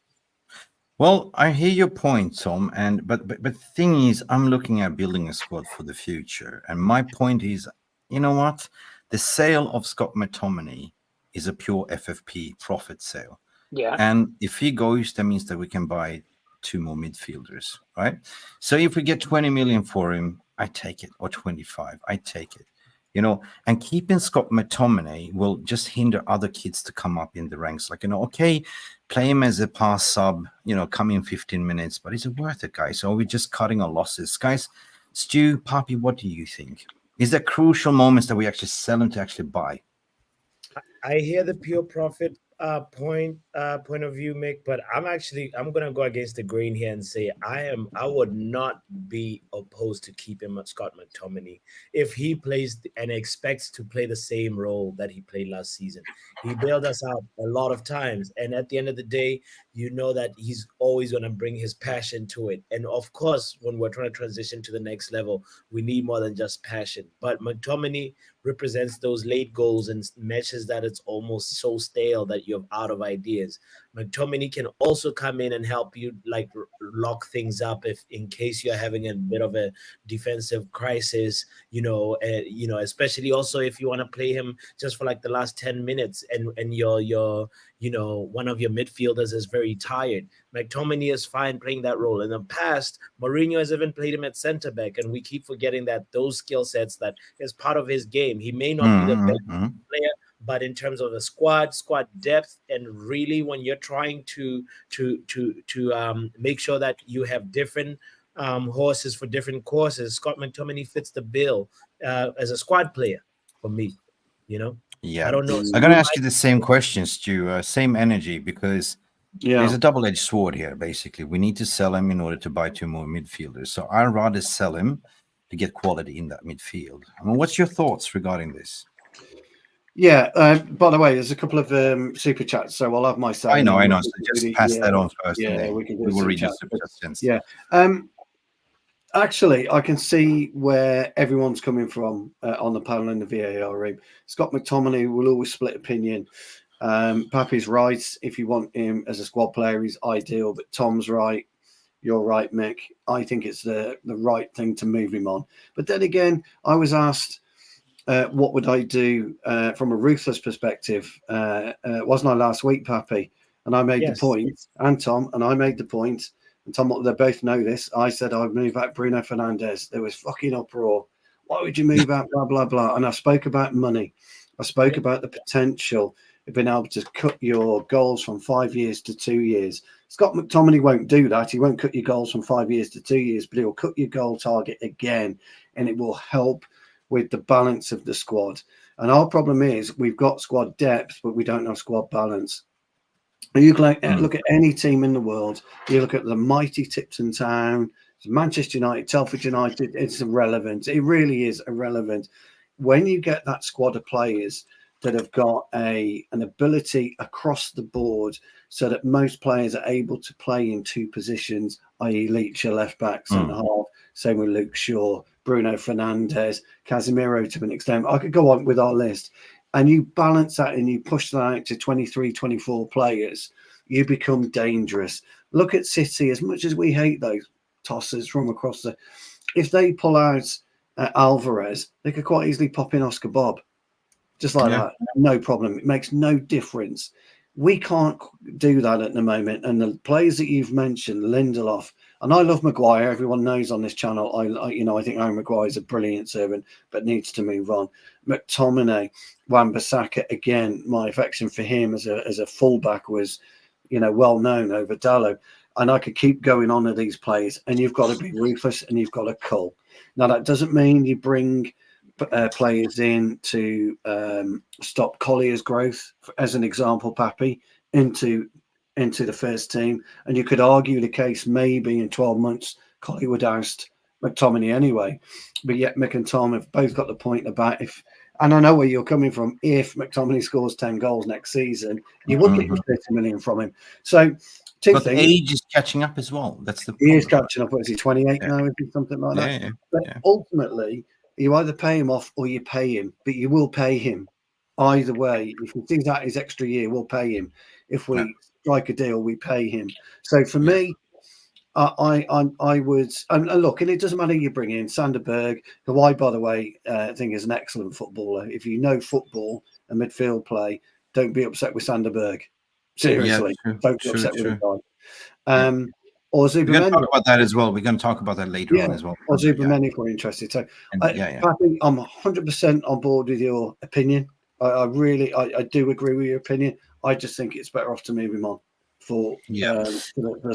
Well, I hear your point, Tom, and but the thing is, I'm looking at building a squad for the future, and my point is, you know what? The sale of Scott McTominay is a pure FFP profit sale, Yeah. and if he goes, that means that we can buy 2 more midfielders, right? So if we get 20 million for him, I take it, or 25, I take it. You know, and keeping Scott McTominay will just hinder other kids to come up in the ranks. Like, you know, okay, play him as a pass sub, you know, come in 15 minutes, but is it worth it, guys? Or are we just cutting our losses? Guys, Stu, Poppy, what do you think? Is there crucial moments that we actually sell him to actually buy? I hear the pure profit point of view, Mick, but I'm gonna go against the grain here and say I would not be opposed to keeping Scott McTominay if he plays and expects to play the same role that he played last season. He bailed us out a lot of times, and at the end of the day, you know that he's always gonna bring his passion to it. And of course, when we're trying to transition to the next level, we need more than just passion. But McTominay represents those late goals and matches that it's almost so stale that you're out of ideas. McTominay can also come in and help you like lock things up if in case you're having a bit of a defensive crisis, especially also if you want to play him just for like the last 10 minutes and your one of your midfielders is very tired. McTominay is fine playing that role. In the past, Mourinho has even played him at center back, and we keep forgetting that those skill sets that is part of his game. He may not be the best player, but in terms of the squad depth, and really when you're trying to make sure that you have different horses for different courses, Scott McTominay fits the bill as a squad player for me. Yeah, I don't know. I'm going to ask you the same question, Stu. Same energy, because there's a double-edged sword here. Basically, we need to sell him in order to buy 2 more midfielders. So I'd rather sell him to get quality in that midfield. I mean, what's your thoughts regarding this? Yeah. By the way, there's a couple of super chats, so I'll have my say. I know. So just pass that on first. Yeah, we will read the super chats. Yeah. Actually, I can see where everyone's coming from on the panel in the VAR room. Scott McTominay will always split opinion. Pappy's right. If you want him as a squad player, he's ideal. But Tom's right. You're right, Mick. I think it's the right thing to move him on. But then again, I was asked, what would I do from a ruthless perspective? Wasn't I last week, Pappy? And I made the point, and Tom, and I made the point. And Tom, they both know this. I said I'd move out Bruno Fernandes. There was fucking uproar. Why would you move out? Blah, blah, blah. And I spoke about money. I spoke about the potential of being able to cut your goals from 5 years to 2 years. Scott McTominay won't do that. He won't cut your goals from 5 years to 2 years, but he'll cut your goal target again. And it will help with the balance of the squad. And our problem is we've got squad depth, but we don't have squad balance. You look at any team in the world, you look at the mighty Tipton Town, Manchester United, Telford United, it's irrelevant. It really is irrelevant. When you get that squad of players that have got an ability across the board so that most players are able to play in 2 positions, i.e. Leach, your left back, centre half, same with Luke Shaw, Bruno Fernandes, Casemiro to an extent. I could go on with our list. And you balance that and you push that out to 23, 24 players, you become dangerous. Look at City. As much as we hate those tossers from across if they pull out Alvarez, they could quite easily pop in Oscar Bob. Just like that. No problem. It makes no difference. We can't do that at the moment. And the players that you've mentioned, Lindelöf, and I love Maguire. Everyone knows on this channel, I think Aaron Maguire is a brilliant servant, but needs to move on. McTominay, Wan Bissaka, again, my affection for him as a fullback was, well known over Dalot. And I could keep going on to these players. And you've got to be ruthless and you've got to cull. Now, that doesn't mean you bring players in to stop Collier's growth, as an example, Pappy, into the first team. And you could argue the case maybe in 12 months, Collier would oust McTominay anyway. But yet Mick and Tom have both got the point about and I know where you're coming from, if McTominay scores 10 goals next season, you would get 30 million from him. So but the age is catching up as well. That's the problem. He is catching up. What is he, 28 now? Is he something like that? But ultimately, you either pay him off or you pay him, but you will pay him either way. If we think that his extra year, we'll pay him. If we strike a deal, we pay him. So for me, I would, and look, and it doesn't matter who you bring in, Sanderberg, who I, by the way, think is an excellent footballer. If you know football and midfield play, don't be upset with Sanderberg. Seriously, don't be upset with the guy. Or Zubimendi. We're going to talk about that as well. We're going to talk about that later on as well. Or Zubimendi, if we're interested. So, I think I'm 100% on board with your opinion. I really do agree with your opinion. I just think it's better off to move him on.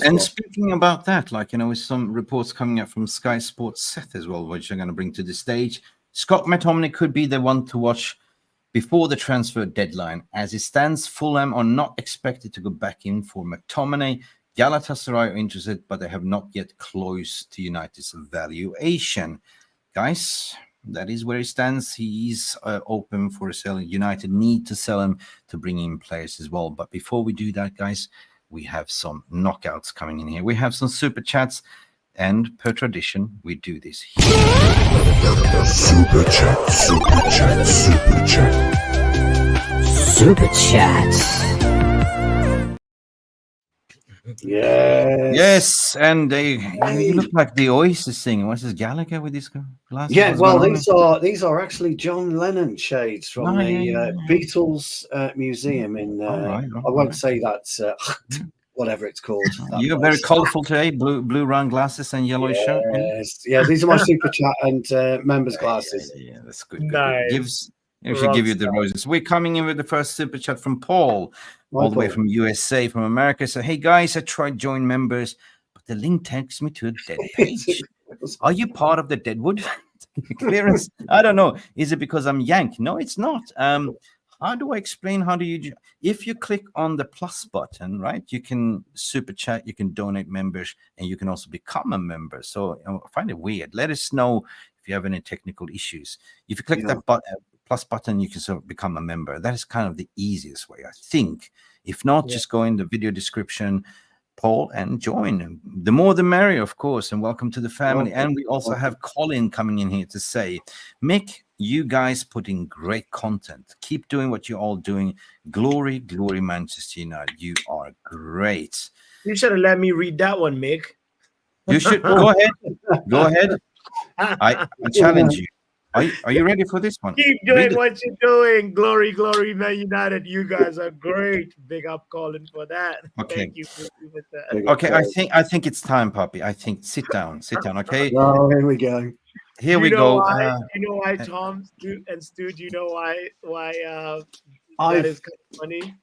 And speaking about that, like, with some reports coming up from Sky Sports Seth as well, which I'm going to bring to the stage, Scott McTominay could be the one to watch before the transfer deadline. As it stands, Fulham are not expected to go back in for McTominay. Galatasaray are interested, but they have not yet closed to United's valuation. Guys, that is where he stands. He's open for a sale. United need to sell him to bring in players as well. But before we do that, guys, we have some knockouts coming in here. We have some super chats, and per tradition, we do this here. Super chat, super chat, super chat. Super chat. Yes, and you look like the Oasis singing. What's this, Gallagher with these glasses? Yeah, well, these are actually John Lennon shades from the Beatles Museum in. I won't say that's whatever it's called. You're very colourful today. Blue round glasses and yellow shirt. Yeah, these are my super chat and members' glasses. Yeah, that's good. Nice. We should give you the roses. We're coming in with the first super chat from Paul, all the way from USA, from America. So, hey guys, I tried join members, but the link takes me to a dead page. Are you part of the Deadwood clearance? I don't know. Is it because I'm Yank? No, it's not. How do I explain? How do you? If you click on the plus button, right, you can super chat, you can donate members, and you can also become a member. So I find it weird. Let us know if you have any technical issues. If you click that plus button, you can sort of become a member. That is kind of the easiest way, I think. If not, just go in the video description, Paul, and join. The more the merrier, of course, and welcome to the family. And we also have Colin coming in here to say, Mick, you guys put in great content. Keep doing what you're all doing. Glory, glory, Manchester United. You are great. You should have let me read that one, Mick. You should. Go ahead. Go ahead. I challenge you. Are you ready for this one? Keep doing what you're doing. Glory, glory, Man United. You guys are great. Big up, Colin, for that. Okay. Thank you for that. Okay, I think it's time, Poppy. I think sit down, okay? Oh, here we go. Here we go. You know why, Tom and Stu? Do you know why that is kind of funny?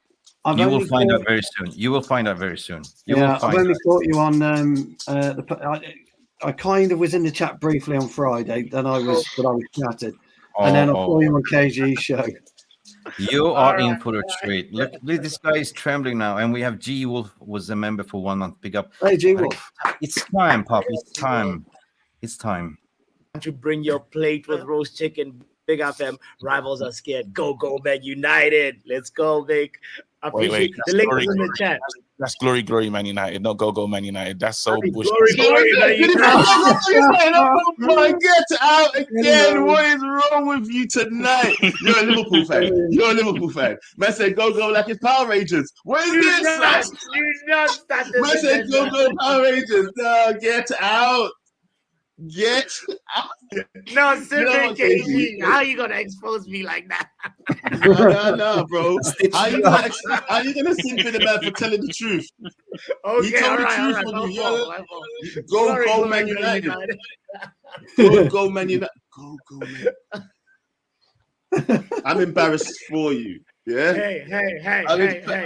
You will find out very soon. You will find out very soon. I've only caught you on I kind of was in the chat briefly on Friday, then I was chatted, and then I saw you on KG's show. You are in for a treat. Look, this guy is trembling now, and we have G Wolf was a member for 1 month. Big up. Hey, G Wolf. It's time, Pop. It's time. It's time. To bring your plate with roast chicken. Big up, them. Rivals are scared. Go, Man United. Let's go, Vic. I appreciate the link is in the chat. That's glory, glory, Man United. Not go, Man United. That's so bullshit. Glory, Man United. Oh my, get out again. What is wrong with you tonight? You're a Liverpool fan. You're a Liverpool fan. Man said go like it's Power Rangers. What is this? Man said go Power Rangers. No, get out. Get out. No, seriously, KG, how are you gonna expose me like that? No, bro. How are you gonna simp in the man for telling the truth? Okay, he told all right, the truth you. Go, Man United. Go, Man United. Go, Man. I'm embarrassed for you. Yeah. Hey.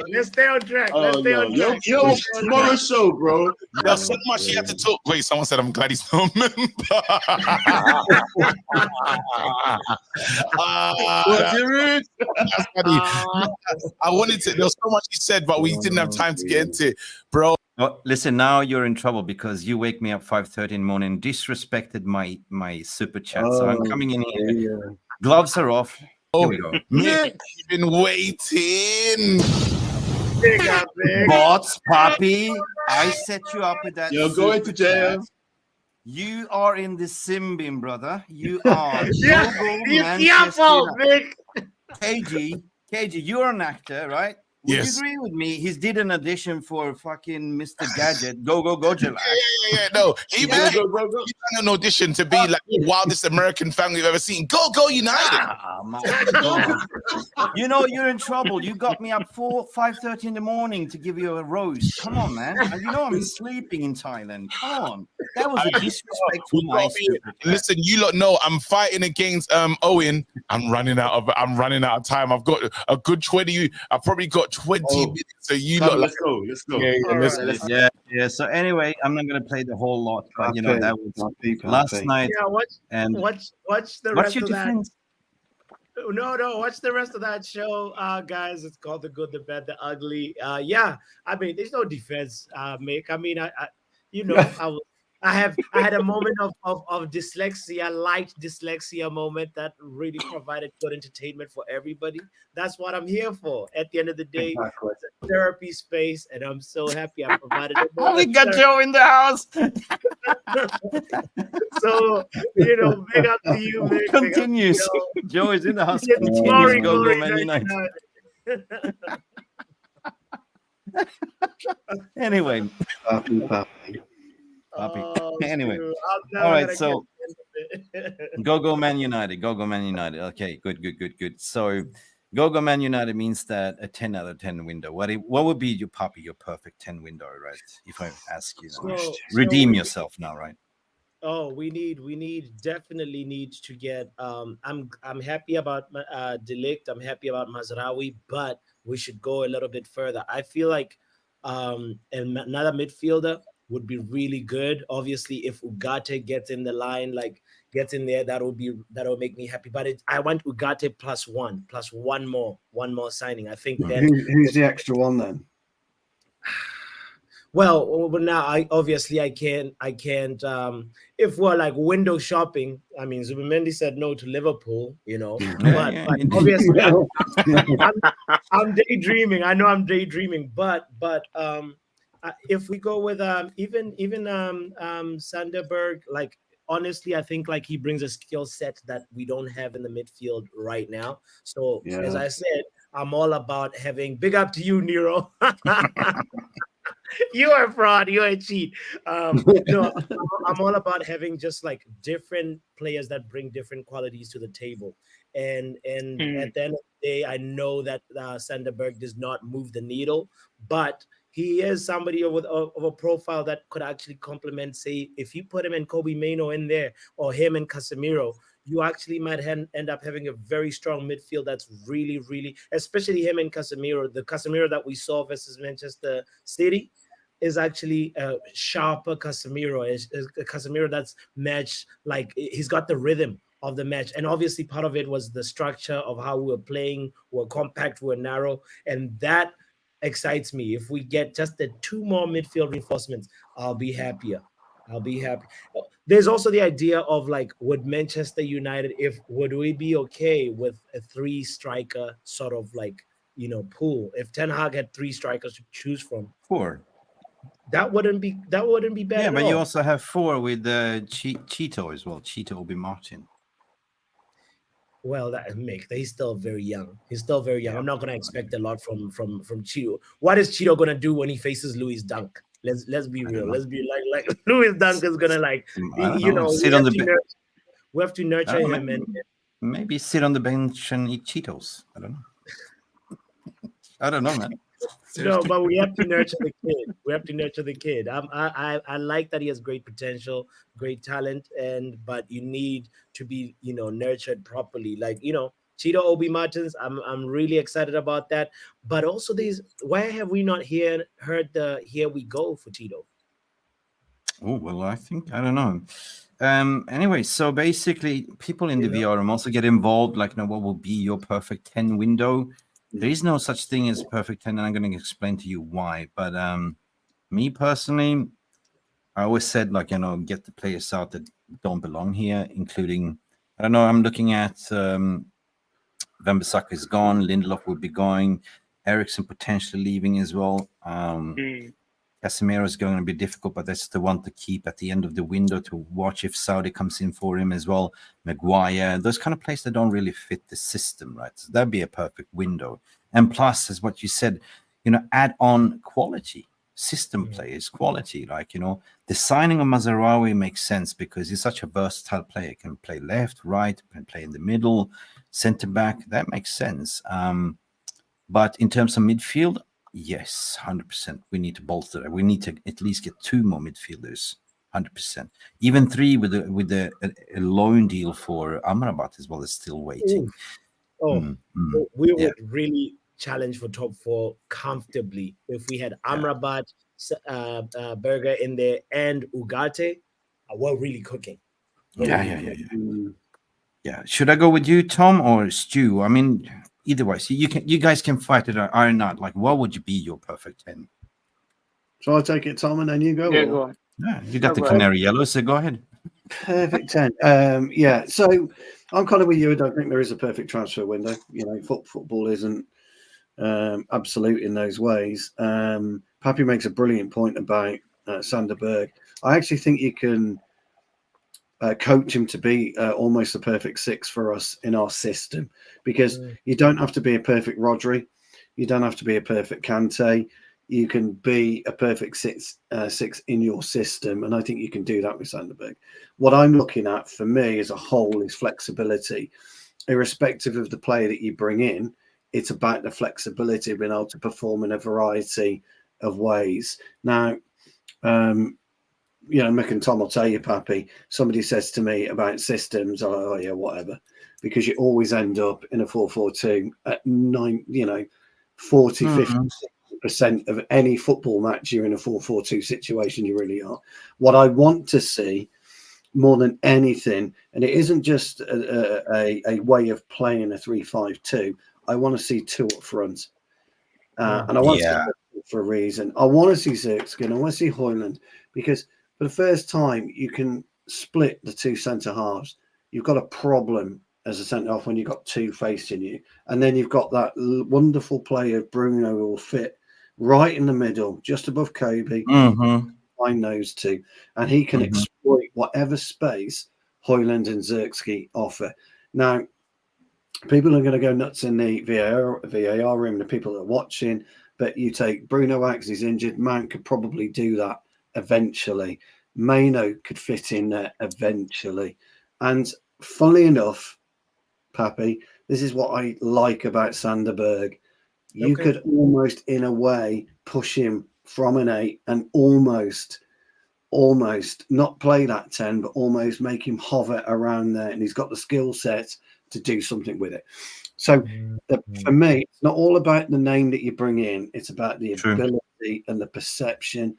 Let's stay on track. Let's stay on track. Yo, tomorrow's show, bro. There's so much you have to talk. Wait, someone said I'm glad he's not a member. What's your root? That's funny. I wanted to. There was so much he said, but we didn't have time to get into it, bro. Well, listen, now you're in trouble because you wake me up 5:30 in the morning, disrespected my super chat. So I'm coming in here. Yeah. Gloves are off. Here we go. Mick, you've been waiting. Bots, Poppy, I set you up with that. You're going to jail. You are in the sim bin, brother. You are. It's your fault, Mick. KG, you're an actor, right? Would Yes. you agree with me? He did an audition for fucking Mr. Gadget. Go, go, go, Gillette. Yeah. No, he Go, became go, go, go. he done an audition to be like the wildest American fan we've ever seen. Go, go, United. Ah, my God. You know you're in trouble. You got me up 5:30 in the morning to give you a roast. Come on, man. And you know I'm sleeping in Thailand. Come on. That was a disrespectful We gotta be- Listen, you lot know I'm fighting against Owen. I'm running out of time. I've got a good 20. I've probably got 20 minutes. So you Come lot, on, let's go. Let's go. listen. Yeah. So anyway, I'm not gonna play the whole lot, but you know that was last night. Yeah, watch the What's rest your of that. defense? No, watch the rest of that show, guys. It's called The Good, the Bad, the Ugly. Yeah, I mean, there's no defense, Mick. I mean, I I had a moment of dyslexia, light dyslexia moment that really provided good entertainment for everybody. That's what I'm here for. At the end of the day, Exactly. it's a therapy space, and I'm so happy I provided it. We got Joe in the house. So, big up to you, Mick. Continues. Joe is in the house. Yeah, Continues. glory, Go, glory, Man United. Anyway. Anyway. Dude, All right. So go Man United. Go Man United. Okay. Good. So go Man United means that a 10 out of 10 window. What would be your perfect 10 window, right? If I ask you, redeem yourself now, right? Oh, we definitely need to get. I'm happy about De Ligt. I'm happy about Mazroui, but we should go a little bit further. I feel like another midfielder would be really good. Obviously, if UGARTE gets in the line, gets in there, that'll make me happy. But I want UGARTE plus one more signing. I think that who's the extra one then? Well, now I can't. If we're like window shopping, I mean, Zubimendi said no to Liverpool, But obviously, I'm daydreaming. I know I'm daydreaming, but if we go with even Sanderberg, honestly, I think he brings a skill set that we don't have in the midfield right now. So as I said, I'm all about having. Big up to you, Nero. You are a fraud. You are a cheat. No, I'm all about having just different players that bring different qualities to the table. And at the end of the day, I know that Sanderberg does not move the needle, but he is somebody of a profile that could actually complement. Say, if you put him and Kobe Mainoo in there, or him and Casemiro, you actually might end up having a very strong midfield that's really, really, especially him and Casemiro. The Casemiro that we saw versus Manchester City is actually a sharper Casemiro. Is a Casemiro that's matched, he's got the rhythm of the match. And obviously part of it was the structure of how we were playing. We're compact, we're narrow, and that excites me. If we get just the 2 more midfield reinforcements, I'll be happier. There's also the idea of would Manchester United, would we be okay with a 3-striker sort of pool? If Ten Hag had 3 strikers to choose from, 4. That wouldn't be bad. Yeah, but all. you also have 4 with Cheeto as well. Cheeto Obi Martin. Well, he's still very young. Yeah. I'm not going to expect a lot from Cheeto. What is Cheeto going to do when he faces Louis Dunk? Let's be real. Let's be like Louis Dunk is going to sit on the bench. We have to nurture him and maybe sit on the bench and eat Cheetos. I don't know, man. No, but we have to nurture the kid. I like that he has great potential, great talent, but you need to be, nurtured properly. Cheeto Obi Martins, I'm really excited about that. But also why have we not heard the "Here We Go" for Cheeto? Oh, well, I don't know. Anyway, so basically people in the VR also get involved, what will be your perfect 10 window? There is no such thing as perfect 10, and I'm going to explain to you why. But me personally, I always said, get the players out that don't belong here, including, I don't know, I'm looking at Wan Bissaka is gone, Lindelöf will be going, Eriksen potentially leaving as well. Casemiro is going to be difficult, but that's the one to keep at the end of the window to watch if Saudi comes in for him as well. Maguire, those kind of players that don't really fit the system, right? So that'd be a perfect window. And plus, as what you said, add on quality, system players, quality. Like, the signing of Mazroui makes sense because he's such a versatile player. He can play left, right, can play in the middle, center back. That makes sense. But in terms of midfield, yes, 100%. We need to bolster that. We need to at least get 2 more midfielders, 100%. Even 3 with a loan deal for Amrabat as well is still waiting. We would really challenge for top 4 comfortably if we had Amrabat, Berger in there, and Ugarte. We're really cooking. Yeah. Should I go with you, Tom, or Stu? I mean, either way, so you guys can fight it or not. Like, what would you be your perfect 10? Shall I take it, Tom, and then you go? Yeah, go on. Yeah, you got the canary yellow, so go ahead. Perfect 10. Yeah, so I'm kind of with you. I don't think there is a perfect transfer window. Football isn't absolute in those ways. Pappy makes a brilliant point about Sander Berg. I actually think you can coach him to be almost the perfect 6 for us in our system, because you don't have to be a perfect Rodri, you don't have to be a perfect Kante. You can be a perfect six in your system, and I think you can do that with Sander Berg. What I'm looking at for me as a whole is flexibility. Irrespective of the player that you bring in, it's about the flexibility of being able to perform in a variety of ways. Now, Mick and Tom will tell you, Pappy, somebody says to me about systems, oh yeah, whatever, because you always end up in a 4-4-2 at 40, 50% of any football match. You're in a 4-4-2 situation. You really are. What I want to see more than anything, and it isn't just a way of playing a 3-5-2. I want to see 2 up front, and I want to see for a reason. I want to see Zirkzee. I want to see Højlund, because for the first time you can split the 2 centre halves. You've got a problem as a centre half when you've got 2 facing you, and then you've got that wonderful player Bruno who will fit right in the middle, just above Kobe. Find those 2, and he can exploit whatever space Højlund and Zirkzee offer. Now, people are going to go nuts in the VAR room, the people that are watching, but you take Bruno out because he's injured. Mount could probably do that eventually. Maino could fit in there eventually. And funnily enough, Pappy, this is what I like about Sander Berg. You could almost, in a way, push him from an 8 and almost not play that 10, but almost make him hover around there. And he's got the skill set to do something with it. So for me, it's not all about the name that you bring in. It's about the ability and the perception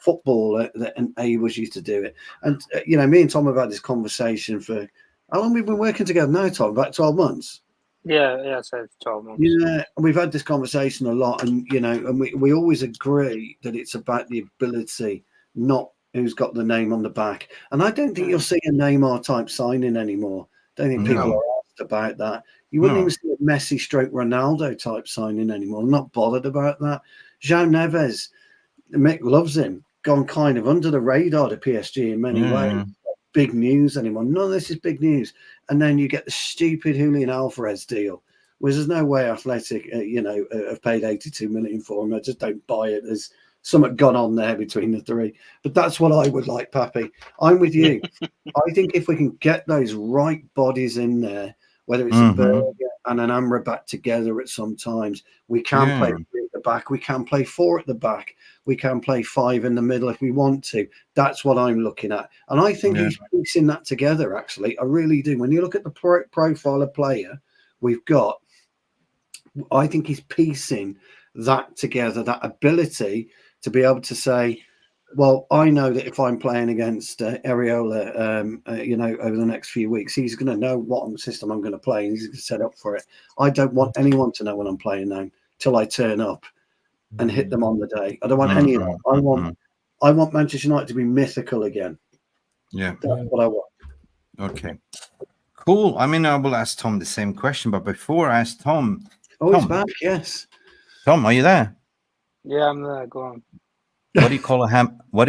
footballer that enables you to do it. And, me and Tom have had this conversation for how long we've been working together now, Tom? About 12 months. Yeah, so 12 months. Yeah, we've had this conversation a lot, and and we always agree that it's about the ability, not who's got the name on the back. And I don't think you'll see a Neymar type signing anymore. Don't think people are asked about that. You wouldn't even see a Messi / Ronaldo type signing anymore. I'm not bothered about that. João Neves, Mick loves him. Gone kind of under the radar to PSG in many ways. Big news anymore. None of this is big news. And then you get the stupid Julian Alvarez deal, which there's no way Athletic, have paid 82 million for him. I just don't buy it. There's something gone on there between the 3. But that's what I would like, Pappy. I'm with you. I think if we can get those right bodies in there, whether it's a Berger and an Amrabat together at some times, we can play 3 at the back. We can play 4 at the back. We can play 5 in the middle if we want to. That's what I'm looking at. And I think he's piecing that together, actually. I really do. When you look at the profile of player we've got, I think he's piecing that together, that ability to be able to say, well, I know that if I'm playing against Areola, over the next few weeks, he's going to know what system I'm going to play, and he's going to set up for it. I don't want anyone to know when I'm playing now till I turn up and hit them on the day. I don't want any of that. I want Manchester United to be mythical again. Yeah, that's what I want. Okay, cool. I mean, I will ask Tom the same question, but before I ask Tom, he's back. Yes, Tom, are you there? Yeah, I'm there. Go on. What do you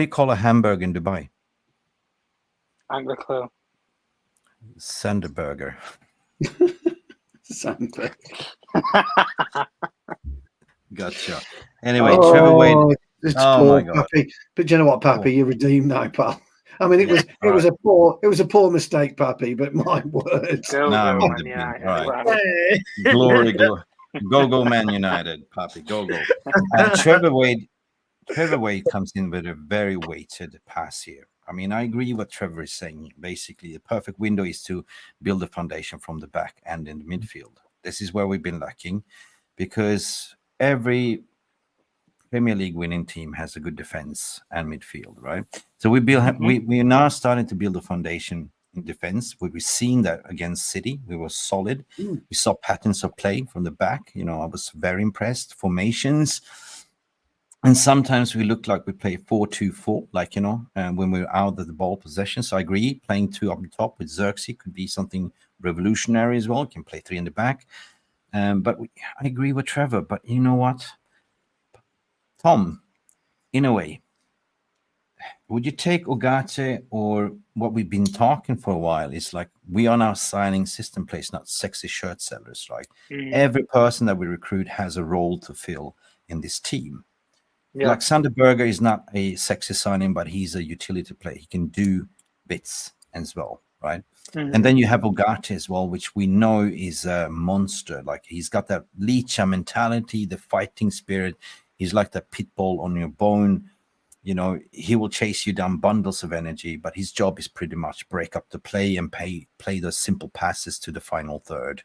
call a hamburger in Dubai? I ain't got a clue. Sanderburger. Sandberg. Gotcha. Anyway, Trevor Wade. Oh my God, Pappy. But you know what, Pappy, you're redeemed now, pal. I mean, it was a poor mistake, Pappy. But my word. Right. Glory, go Man United, Pappy, go. Trevor Wade comes in with a very weighted pass here. I mean, I agree what Trevor is saying. Basically, the perfect window is to build a foundation from the back and in the midfield. This is where we've been lacking, because every Premier League winning team has a good defense and midfield, right? So we are now starting to build a foundation in defense. We were seeing that against City. We were solid. We saw patterns of play from the back. You know, I was very impressed. Formations. And sometimes we look like we play 4-2-4, like, you know, when we're out of the ball possession. So I agree, playing 2 up the top with Xerxes could be something revolutionary as well. You can play 3 in the back. But I agree with Trevor. But you know what? Tom, in a way, would you take UGARTE, or what we've been talking for a while is like, we are now signing system players, not sexy shirt sellers, right? Every person that we recruit has a role to fill in this team. Yeah. Like Sanderberger is not a sexy signing, but he's a utility player. He can do bits as well, right? And then you have UGARTE as well, which we know is a monster. Like, he's got that Licha mentality, the fighting spirit. He's like the pit bull on your bone. You know, he will chase you down bundles of energy, but his job is pretty much break up the play and play those simple passes to the final third.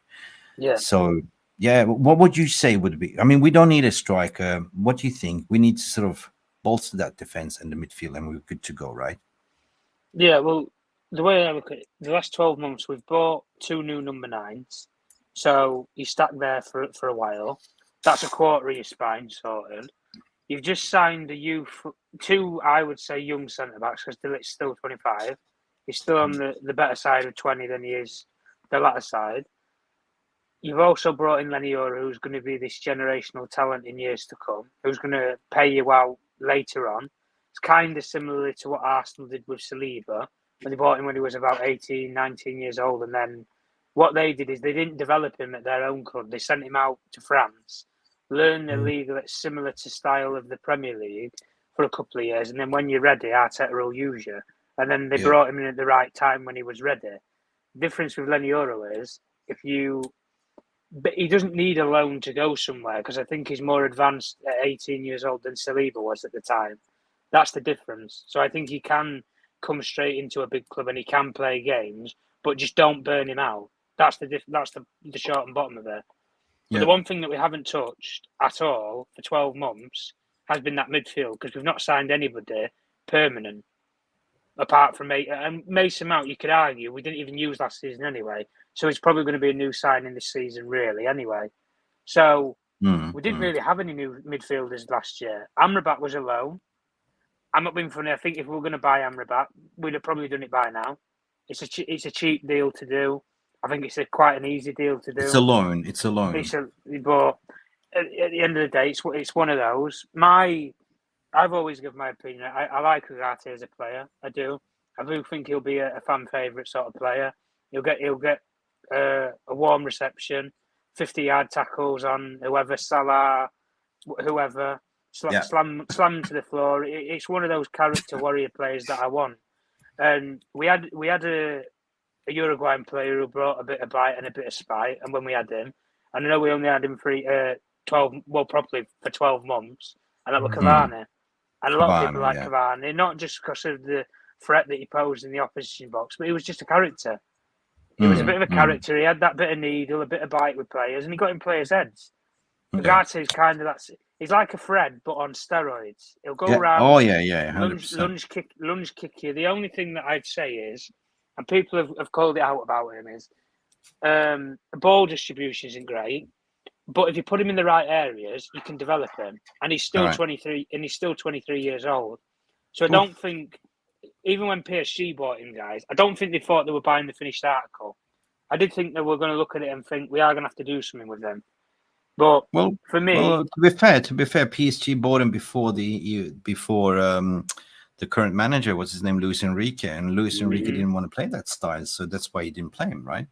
Yeah. So, yeah, what would you say would be? I mean, we don't need a striker. What do you think? We need to sort of bolster that defense and the midfield, and we're good to go, right? Yeah, well, the way I look at it, the last 12 months, we've bought 2 new number 9s. So you stuck there for a while. That's a quarter of your spine sorted. You've just signed a youth, 2, I would say, young centre-backs, because De Ligt's still 25. He's still on the better side of 20 than he is the latter side. You've also brought in Leniora, who's going to be this generational talent in years to come, who's going to pay you out later on. It's kind of similar to what Arsenal did with Saliba, when they bought him when he was about 18, 19 years old. And then what they did is they didn't develop him at their own club. They sent him out to France, learn a league that's similar to style of the Premier League for a couple of years. And then when you're ready, Arteta will use you. And then they brought him in at the right time when he was ready. The difference with Leniora is but he doesn't need a loan to go somewhere, because I think he's more advanced at 18 years old than Saliba was at the time. That's the difference. So I think he can come straight into a big club and he can play games, but just don't burn him out. That's the short and bottom of it. But the one thing that we haven't touched at all for 12 months has been that midfield, because we've not signed anybody permanent apart from Mason Mount. You could argue we didn't even use last season anyway, so it's probably going to be a new signing this season, really, anyway. So we didn't really have any new midfielders last year. Amrabat was a loan. I'm not being funny. I think if we were going to buy Amrabat, we'd have probably done it by now. It's a cheap deal to do. I think it's quite an easy deal to do. It's a loan. But at the end of the day, it's one of those. I've always given my opinion. I like UGARTE as a player. I do. I do think he'll be a fan favourite sort of player. He'll get a warm reception, 50-yard tackles on whoever, Salah, whoever, slam to the floor. It's one of those character warrior players that I want. And we had a Uruguayan player who brought a bit of bite and a bit of spite. And when we had him, and I know we only had him for 12 months, and that was Cavani. And a lot of people like Cavani, not just because of the threat that he posed in the opposition box, but he was just a character. He was a bit of a character. He had that bit of needle, a bit of bite with players, and he got in players' heads. UGARTE is kind of he's like a Fred, but on steroids. He'll go around. Oh yeah, 100%. Lunge kick you. The only thing that I'd say is, and people have called it out about him, is ball distribution isn't great. But if you put him in the right areas, you can develop him. And he's still 23, and he's still 23 years old. So I don't think, even when PSG bought him, guys, I don't think they thought they were buying the finished article. I did think they were going to look at it and think, we are going to have to do something with them. But Well, for me, to be fair, PSG bought him before the current manager, what's his name, Luis Enrique, and Luis Enrique didn't want to play that style, so that's why he didn't play him, right?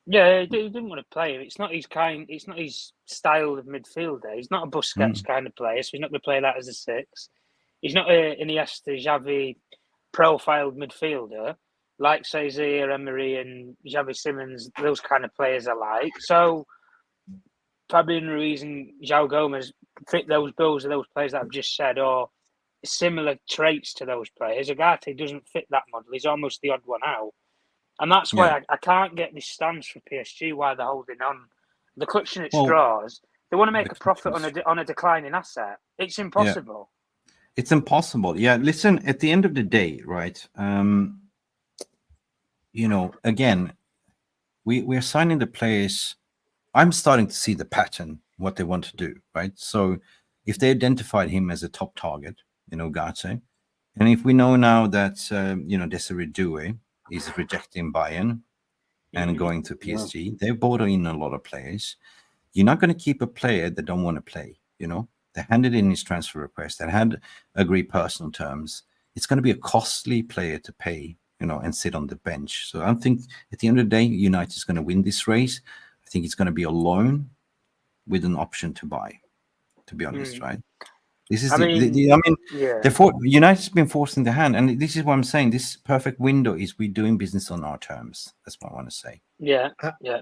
yeah, he didn't want to play him. It's not his kind. It's not his style of midfielder. He's not a Busquets kind of player, so he's not going to play that as a 6. He's not an Iniesta, Xavi profiled midfielder like say Zaire Emery and Xavi Simons. Those kind of players are like. So Fabian Ruiz and João Gomez fit those bills of those players that I've just said, or similar traits to those players. UGARTE doesn't fit that model. He's almost the odd one out. And that's why I can't get this stance for PSG, why they're holding on. They're clutching at straws. They want to make a profit on a declining asset. It's impossible. Yeah. It's impossible. Yeah, listen, at the end of the day, right, again, we're signing the players. I'm starting to see the pattern, what they want to do, right? So if they identified him as a top target, UGARTE, and if we know now that, Desiree Doué is rejecting Bayern and going to PSG, they've bought in a lot of players. You're not going to keep a player that don't want to play, They handed in his transfer request and had agreed personal terms. It's going to be a costly player to pay, and sit on the bench. So I think at the end of the day, United is going to win this race. I think it's going to be a loan with an option to buy, to be honest, right? This is United's been forcing the hand, and this is what I'm saying. This perfect window is we doing business on our terms. That's what I want to say. Yeah.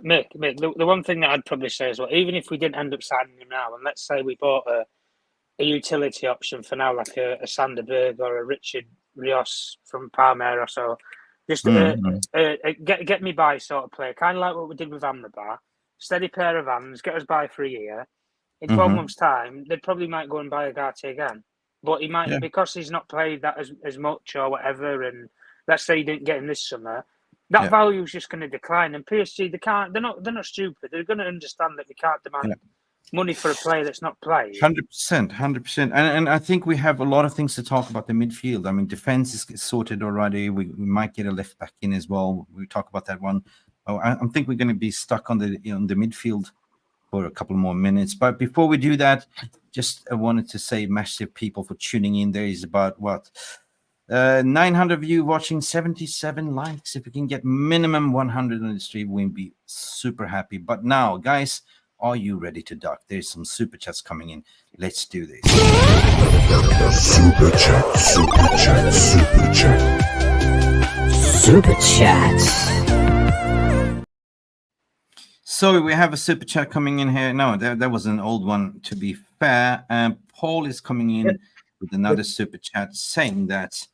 Mick, the one thing that I'd probably say as well, even if we didn't end up signing him now, and let's say we bought a utility option for now, like a Sanderberg or a Richard Rios from Palmeiras, so just get me by sort of player, kind of like what we did with Amrabat. Steady pair of hands, get us by for a year. In 12 months' time, they probably might go and buy UGARTE again. But he might, because he's not played that as much or whatever, and let's say he didn't get him this summer, that value is just going to decline. And PSG, they're not stupid. They're going to understand that we can't demand money for a player that's not played. 100%. And I think we have a lot of things to talk about the midfield. I mean, defense is sorted already. We might get a left back in as well. We talk about that one. I think we're going to be stuck on the midfield for a couple more minutes. But before we do that, just I wanted to say massive people for tuning in. There is about 900 of you watching, 77 likes. If we can get minimum 100 on the stream, we'll be super happy. But now, guys, are you ready to duck? There's some super chats coming in. Let's do this. Super chat, super chat, super chat. Super chat. So we have a super chat coming in here. No, that was an old one, to be fair. Paul is coming in with another super chat saying that,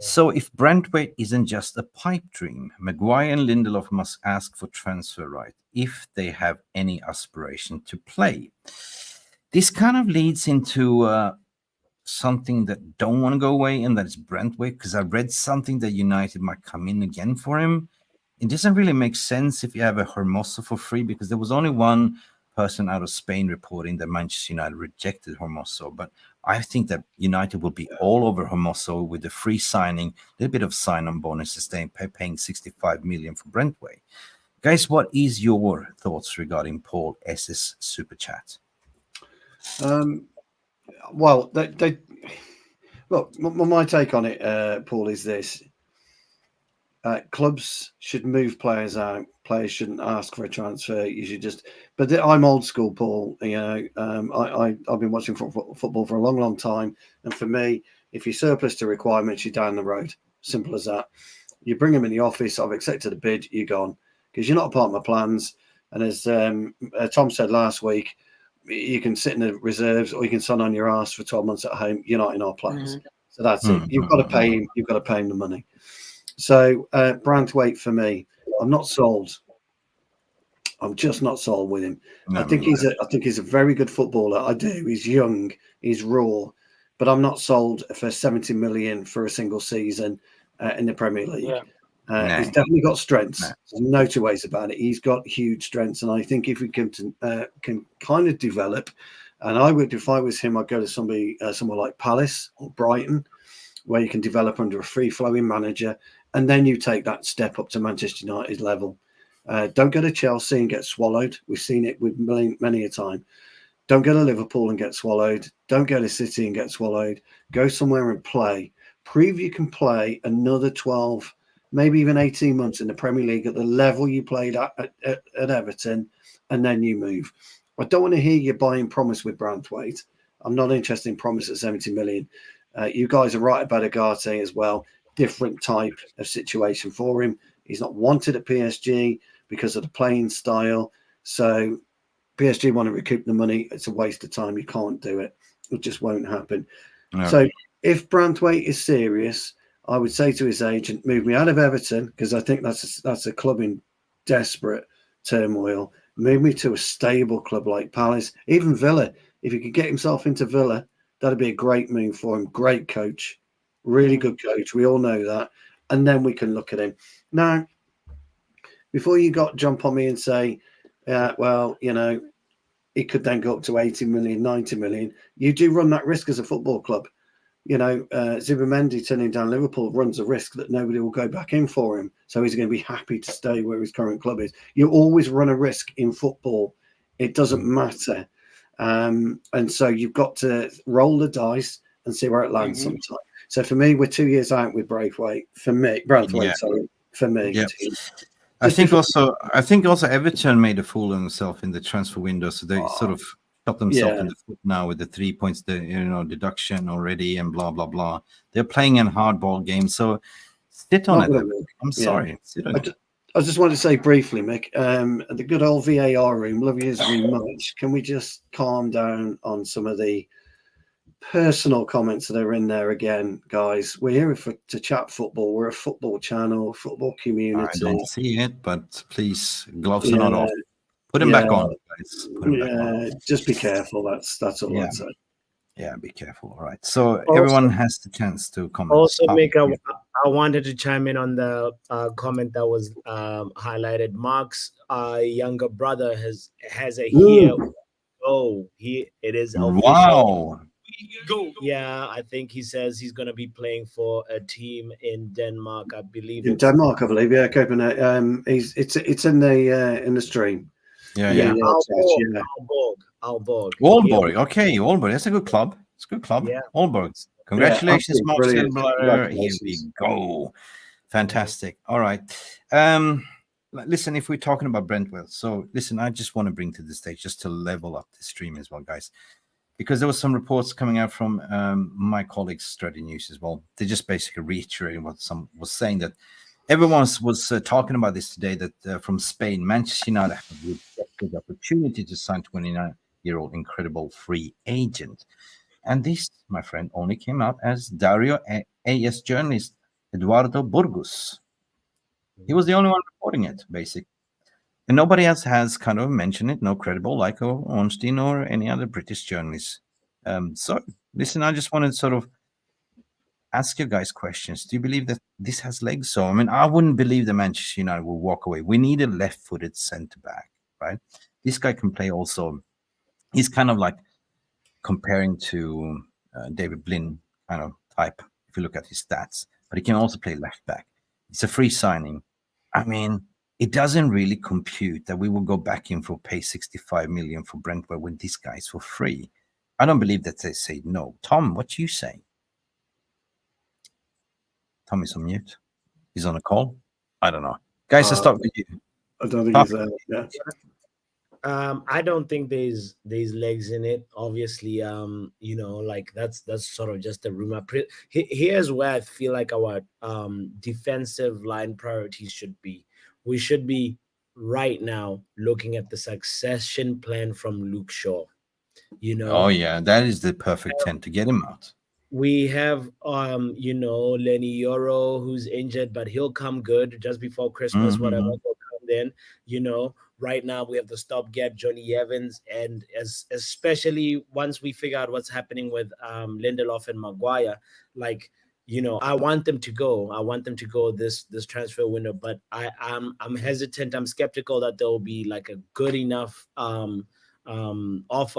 so if Brentwaite isn't just a pipe dream, Maguire and Lindelöf must ask for transfer right if they have any aspiration to play. This kind of leads into something that don't want to go away, and that is Brentwaite, because I read something that United might come in again for him. It doesn't really make sense if you have a Hermoso for free, because there was only one person out of Spain reporting that Manchester United rejected Hermoso. But I think that United will be all over Hermoso with the free signing, a little bit of sign-on bonuses, paying 65 million for Brentwaite. Guys, what is your thoughts regarding Paul S's super chat? Well, look, my take on it, Paul, is this. Clubs should move players out. Players shouldn't ask for a transfer. You should just. But I'm old school, Paul. I've been watching football for a long, long time, and for me, if you surplus to requirements, you're down the road. Simple as that. You bring them in the office. I've accepted a bid. You're gone because you're not a part of my plans. And as Tom said last week, you can sit in the reserves or you can sign on your ass for 12 months at home. You're not in our plans. So that's it. You've got to pay him. You've got to pay him the money. So Brantwaite, for me, I'm not sold. I'm just not sold with him. I think he's a very good footballer. I do. He's young. He's raw. But I'm not sold for 70 million for a single season in the Premier League. He's definitely got strengths. There's no two ways about it. He's got huge strengths. And I think if we can kind of develop, and I would, if I was him, I'd go to somewhere like Palace or Brighton, where you can develop under a free-flowing manager. And then you take that step up to Manchester United level. Don't go to Chelsea and get swallowed. We've seen it with many a time. Don't go to Liverpool and get swallowed. Don't go to City and get swallowed. Go somewhere and play. Prove you can play another 12, maybe even 18 months in the Premier League at the level you played at Everton, and then you move. I don't want to hear you buying promise with Branthwaite. I'm not interested in promise at 70 million. You guys are right about UGARTE as well. Different type of situation for him. He's not wanted at PSG because of the playing style. So PSG want to recoup the money. It's a waste of time. You can't do it. It just won't happen. No. So if Branthwaite is serious, I would say to his agent, move me out of Everton, because I think that's a club in desperate turmoil. Move me to a stable club like Palace, even Villa. If he could get himself into Villa, that'd be a great move for him. Great coach, really good coach. We all know that. And then we can look at him. Now, before you jump on me and say, well, you know, it could then go up to 80 million, 90 million. You do run that risk as a football club. You know, Zubimendi turning down Liverpool runs a risk that nobody will go back in for him. So he's going to be happy to stay where his current club is. You always run a risk in football. It doesn't matter. And so you've got to roll the dice and see where it lands sometime. So for me, we're 2 years out with Branthwaite. For me, sorry, for me. Yeah. I think also Everton made a fool of themselves in the transfer window, so they sort of shot themselves in the foot now with the 3 points, deduction already, and blah blah blah. They're playing a hardball game, so sit on it. I'm sorry. Sit on it. I just want to say briefly, Mick, the good old VAR room, love you very much. Can we just calm down on some of the personal comments that are in there again, guys? We're here to chat football. We're a football channel, football community. I don't see it, but please, gloves are not off. Put them back on, guys. Put them back on. Just be careful. That's all I'd say. Yeah, be careful. All right. So everyone has the chance to comment. Also, Mick, I wanted to chime in on the comment that was highlighted. Mark's younger brother has a here. It is official. Wow. Go. Yeah, I think he says he's going to be playing for a team in Denmark. I believe in Denmark. I believe, yeah, Copenhagen. It's in the stream. Yeah. Aalborg. Okay, Aalborg. That's a good club. It's a good club. Yeah. Aalborg. Congratulations, Mark. Here Congratulations. we go. Fantastic. All right. Listen, if we're talking about Brentwell, so listen, I just want to bring to the stage just to level up the stream as well, guys, because there was some reports coming out from my colleagues, Strategy News as well. They just basically reiterating what some was saying, that everyone was talking about this today, that from Spain, Manchester United have a good opportunity to sign 29-year-old incredible free agent. And this, my friend, only came out as Dario AS journalist Eduardo Burgos. He was the only one reporting it, basically. And nobody else has kind of mentioned it, no credible, like Ornstein or any other British journalist. So, listen, I just wanted to sort of ask you guys questions. Do you believe that this has legs? So, I mean, I wouldn't believe that Manchester United will walk away. We need a left-footed centre-back, right? This guy can play also. He's kind of like comparing to David Blinn kind of type, if you look at his stats. But he can also play left-back. It's a free signing. I mean, it doesn't really compute that we will go back in for pay 65 million for Brentford when these guys for free. I don't believe that they say no. Tom, what you say? Tom is on mute. He's on a call. I don't know. Guys, let's start with you. I don't think he's there. Yeah. I don't think there's legs in it. Obviously, like that's sort of just a rumor. Here's where I feel like our defensive line priorities should be. We should be right now looking at the succession plan from Luke Shaw. Oh yeah, that is the perfect 10 to get him out. We have Lenny Yoro, who's injured, but he'll come good just before Christmas, whatever will come then. Right now we have the stopgap Johnny Evans, and especially once we figure out what's happening with Lindelöf and Maguire, I want them to go. I want them to go this transfer window, but I'm hesitant. I'm skeptical that there will be like a good enough offer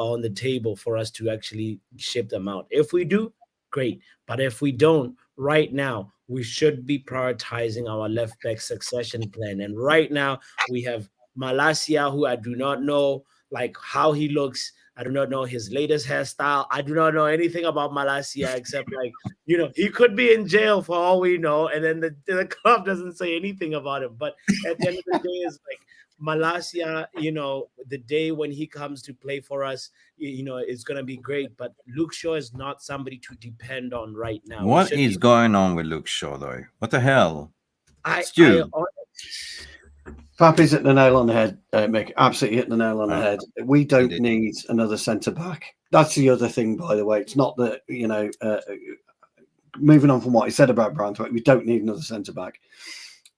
on the table for us to actually ship them out. If we do, great. But if we don't, right now we should be prioritizing our left back succession plan. And right now we have Malacia, who I do not know like how he looks. I do not know his latest hairstyle. I do not know anything about Malacia except like, you know, he could be in jail for all we know. And then the club doesn't say anything about him. But at the end of the day, it's like Malacia, you know, the day when he comes to play for us, you know, it's going to be great. But Luke Shaw is not somebody to depend on right now. What is going on with Luke Shaw, though? What the hell? Pappy's hit the nail on the head, Mick. Absolutely hit the nail on the head. We don't need another centre back. That's the other thing, by the way. It's not that, you know, moving on from what he said about Branthwaite, we don't need another centre back.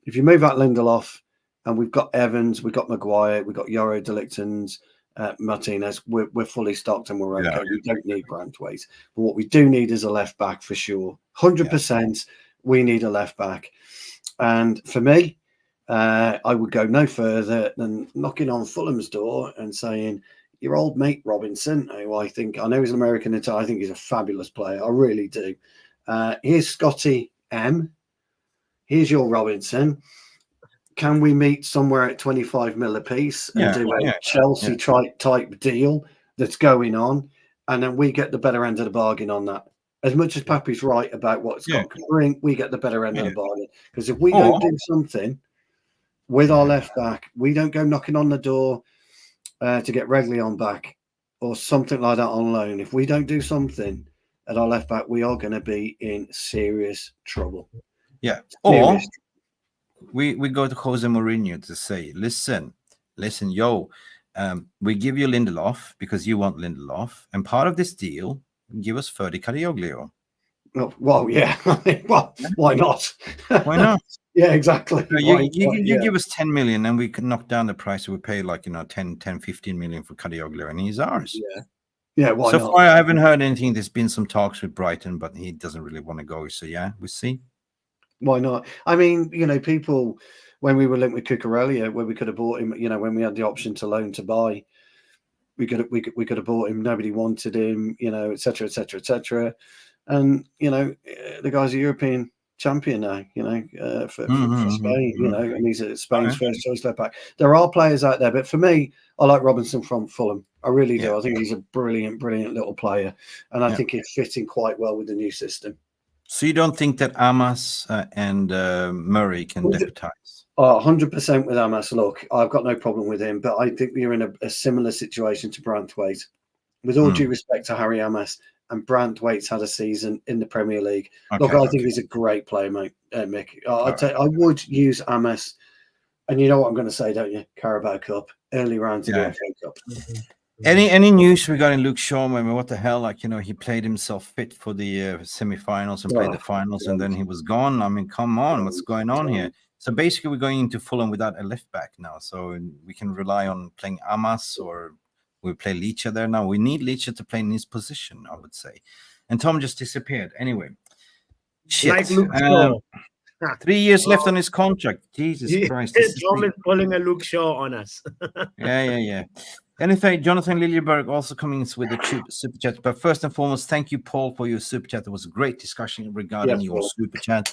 If you move out Lindelöf, and we've got Evans, we've got Maguire, we've got Yoro, De Ligt and Martinez, we're fully stocked and we're okay. Yeah. We don't need Branthwaite. But what we do need is a left back for sure. 100% we need a left back. And for me, I would go no further than knocking on Fulham's door and saying, your old mate Robinson, who I know he's an American, I think he's a fabulous player. I really do. Here's Scotty M. Here's your Robinson. Can we meet somewhere at 25 mil a piece and do a Chelsea type deal that's going on? And then we get the better end of the bargain on that. As much as Pappy's right about what Scott can bring, we get the better end of the bargain. Because if we don't do something with our left back, we don't go knocking on the door to get Reguilón back or something like that on loan. If we don't do something at our left back, we are going to be in serious trouble. Yeah. Or we go to Jose Mourinho to say, listen, yo, we give you Lindelöf because you want Lindelöf, and part of this deal, give us 30 Cariglio. Oh, well, yeah. Well, why not? Why not? Yeah, exactly. You give us 10 million and we can knock down the price. We pay like, 10, 15 million for Cariglio and he's ours. Yeah. Yeah, why not? So far, I haven't heard anything. There's been some talks with Brighton, but he doesn't really want to go. So, yeah, we'll see. Why not? I mean, people, when we were linked with Cucurella, where we could have bought him, when we had the option to loan to buy, we could have bought him. Nobody wanted him, et cetera, et cetera, et cetera. And, the guy's a European champion now, for Spain, and he's Spain's first choice left back. There are players out there, but for me, I like Robinson from Fulham. I really do. I think he's a brilliant, brilliant little player. And I think he's fitting quite well with the new system. So you don't think that Amas and Murray can deputize? 100% with Amas. Look, I've got no problem with him, but I think we're in a similar situation to Branthwaite. With all due respect to Harry Amas, and Branthwaite's had a season in the Premier League. Okay, look, I think he's a great player, mate, Mick. I would use Amas, and you know what I'm going to say, don't you? Carabao Cup, early round to the FA Cup. Any news regarding Luke Shaw? I mean, what the hell? Like, he played himself fit for the semi-finals and played the finals, and then he was gone. I mean, come on, what's going on here? So basically, we're going into Fulham without a left back now. So we can rely on playing Amas, or we play Licha there now. We need Licha to play in his position, I would say. And Tom just disappeared. Anyway, shit. Like Luke Shaw. 3 years left on his contract. Jesus Christ. Tom is pulling a Luke Shaw on us. Yeah. Anything, Jonathan Liljeberg also coming in with a super chat. But first and foremost, thank you, Paul, for your super chat. It was a great discussion regarding your super chat.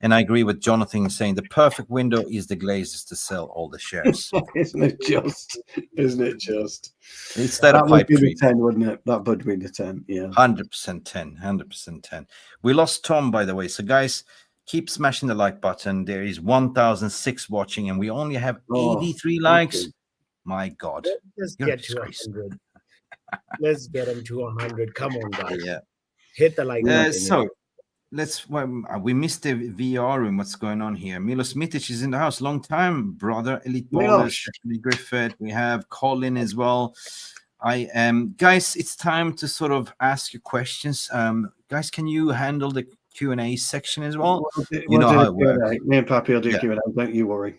And I agree with Jonathan saying the perfect window is the Glazers to sell all the shares. Isn't it just? It's that would be the 10, wouldn't it? That would be the 10, yeah. 100% 10, 100% 10. We lost Tom, by the way. So, guys, keep smashing the like button. There is 1,006 watching, and we only have 83 likes. Okay. My God. Let's get to 100. Let's get him to 100. Come on, guys. Yeah. Hit the like button. So, we missed the VR room. What's going on here? Milos Mitic is in the house. Long time, brother. Elite Ballers, Griffith. We have Colin as well. Guys, it's time to sort of ask you questions. Guys, can you handle the Q&A section as well? You know how it works. Me and Pappy will do Q&A. Don't you worry.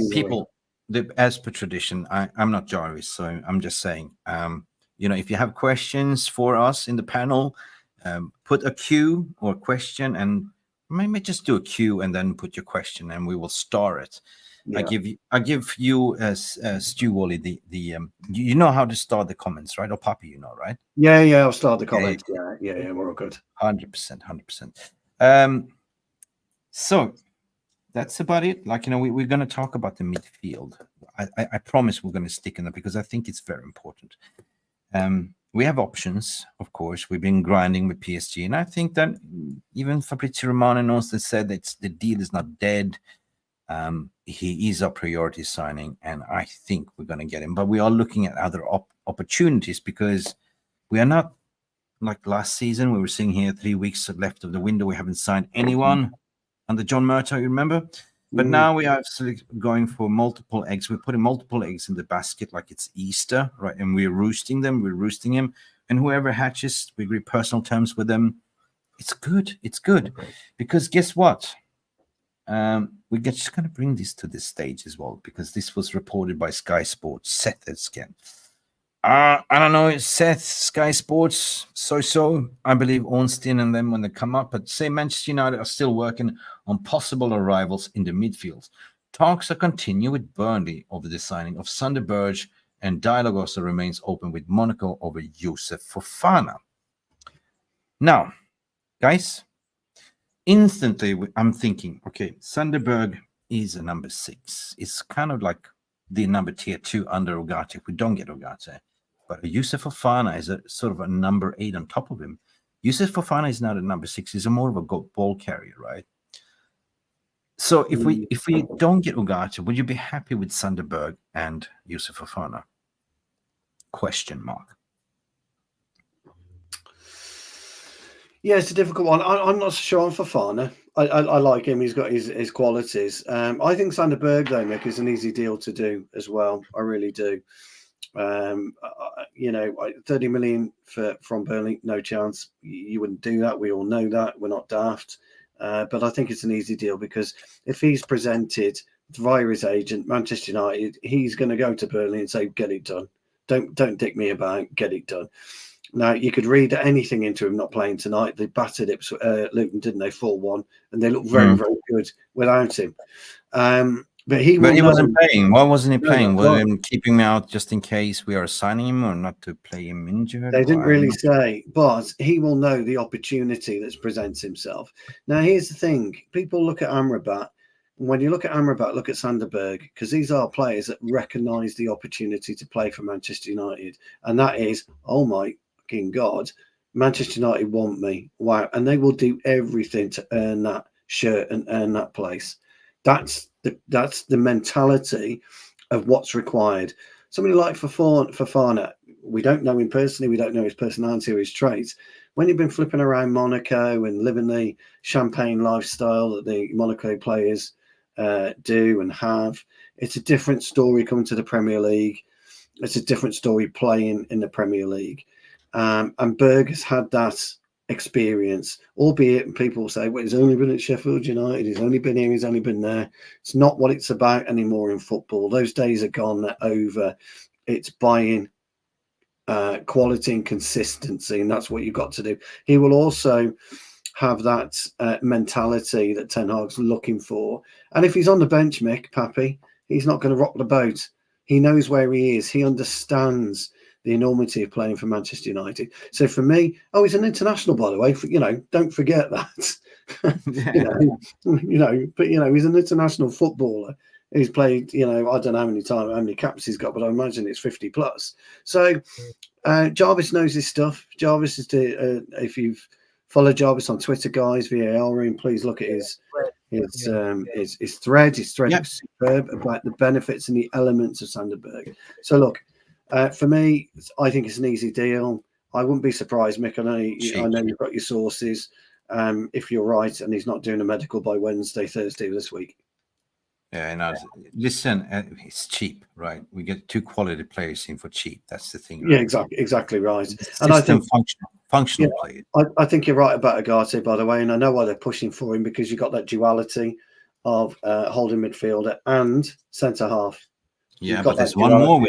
People, as per tradition, I'm not Jarvis, so I'm just saying, if you have questions for us in the panel, put a Q or question, and maybe just do a Q and then put your question, and we will star it. Yeah. I give you as Stu Wally the you know how to start the comments, right? Or Pappy, right? Yeah, I'll start the comments. Yeah, we're all good. 100%. So that's about it. Like, we're going to talk about the midfield. I promise we're going to stick in that because I think it's very important. We have options, of course. We've been grinding with PSG, and I think that even Fabrizio Romano knows that said that the deal is not dead. He is a priority signing, and I think we're going to get him. But we are looking at other opportunities because we are not like last season. We were sitting here 3 weeks left of the window. We haven't signed anyone under John Murtough, you remember? But now we are absolutely going for multiple eggs. We're putting multiple eggs in the basket like it's Easter, right? And we're roosting them. We're roosting him. And whoever hatches, we agree personal terms with them. It's good. It's good. Because guess what? We're just going to bring this to this stage as well because this was reported by Sky Sports. Seth again. I don't know, Seth, Sky Sports, so. I believe Ornstein and them when they come up, but say Manchester United are still working on possible arrivals in the midfield. Talks are continue with Burnley over the signing of Sander Berge, and dialogue also remains open with Monaco over Youssef Fofana. Now, guys, instantly I'm thinking, okay, Sander Berge is a number 6. It's kind of like the number tier 2 under UGARTE if we don't get UGARTE. But Youssef Fofana is a sort of a number 8 on top of him. Youssef Fofana is not a number 6. He's a more of a ball carrier, right? So if we don't get UGARTE, would you be happy with Sander Berge and Youssef Fofana? Question mark. Yeah, it's a difficult one. I'm not so sure on Fofana. I like him. He's got his qualities. I think Sander Berge, though, Mick, is an easy deal to do as well. I really do. 30 million from Burnley, no chance. You wouldn't do that. We all know that. We're not daft. But I think it's an easy deal because if he's presented via his agent, Manchester United, he's going to go to Burnley and say, get it done. Don't dick me about, get it done. Now, you could read anything into him not playing tonight. They battered Luton, didn't they, 4-1, and they looked very, very good without him. But he wasn't playing. Why wasn't he playing? Were they keeping him out just in case we are signing him or not to play him injured? They didn't really say, but he will know the opportunity that presents himself. Now, here's the thing. People look at Amrabat. When you look at Amrabat, look at Sander Berge, because these are players that recognise the opportunity to play for Manchester United. And that is, oh my fucking God, Manchester United want me. Wow. And they will do everything to earn that shirt and earn that place. That's the mentality of what's required. Somebody like Fofana, we don't know him personally. We don't know his personality or his traits. When you've been flipping around Monaco and living the champagne lifestyle that the Monaco players do and have, it's a different story coming to the Premier League. It's a different story playing in the Premier League. And Berge has had that experience, albeit people say, well, he's only been at Sheffield United, he's only been here, he's only been there. It's not what it's about anymore in football. Those days are gone, they're over. It's buying quality and consistency, and that's what you've got to do. He will also have that mentality that Ten Hag's looking for. And if he's on the bench, Mick, Pappy, he's not going to rock the boat. He knows where he is. He understands the enormity of playing for Manchester United. So for me, he's an international, by the way. Don't forget that. But he's an international footballer. He's played, I don't know how many caps he's got, but I imagine it's 50 plus. So Jarvis knows his stuff. Jarvis is if you've followed Jarvis on Twitter, guys, VAR room, please look at his thread. His thread is superb about the benefits and the elements of Sander Berge. So look, for me, I think it's an easy deal. I wouldn't be surprised, Mick. I know you've got your sources. If you're right, and he's not doing a medical by Thursday this week. Yeah, no. Listen, it's cheap, right? We get 2 quality players in for cheap. That's the thing. Right? Yeah, exactly right. And I think functional players. I think you're right about UGARTE, by the way, and I know why they're pushing for him, because you've got that duality of holding midfielder and centre half. Yeah, but there's one more.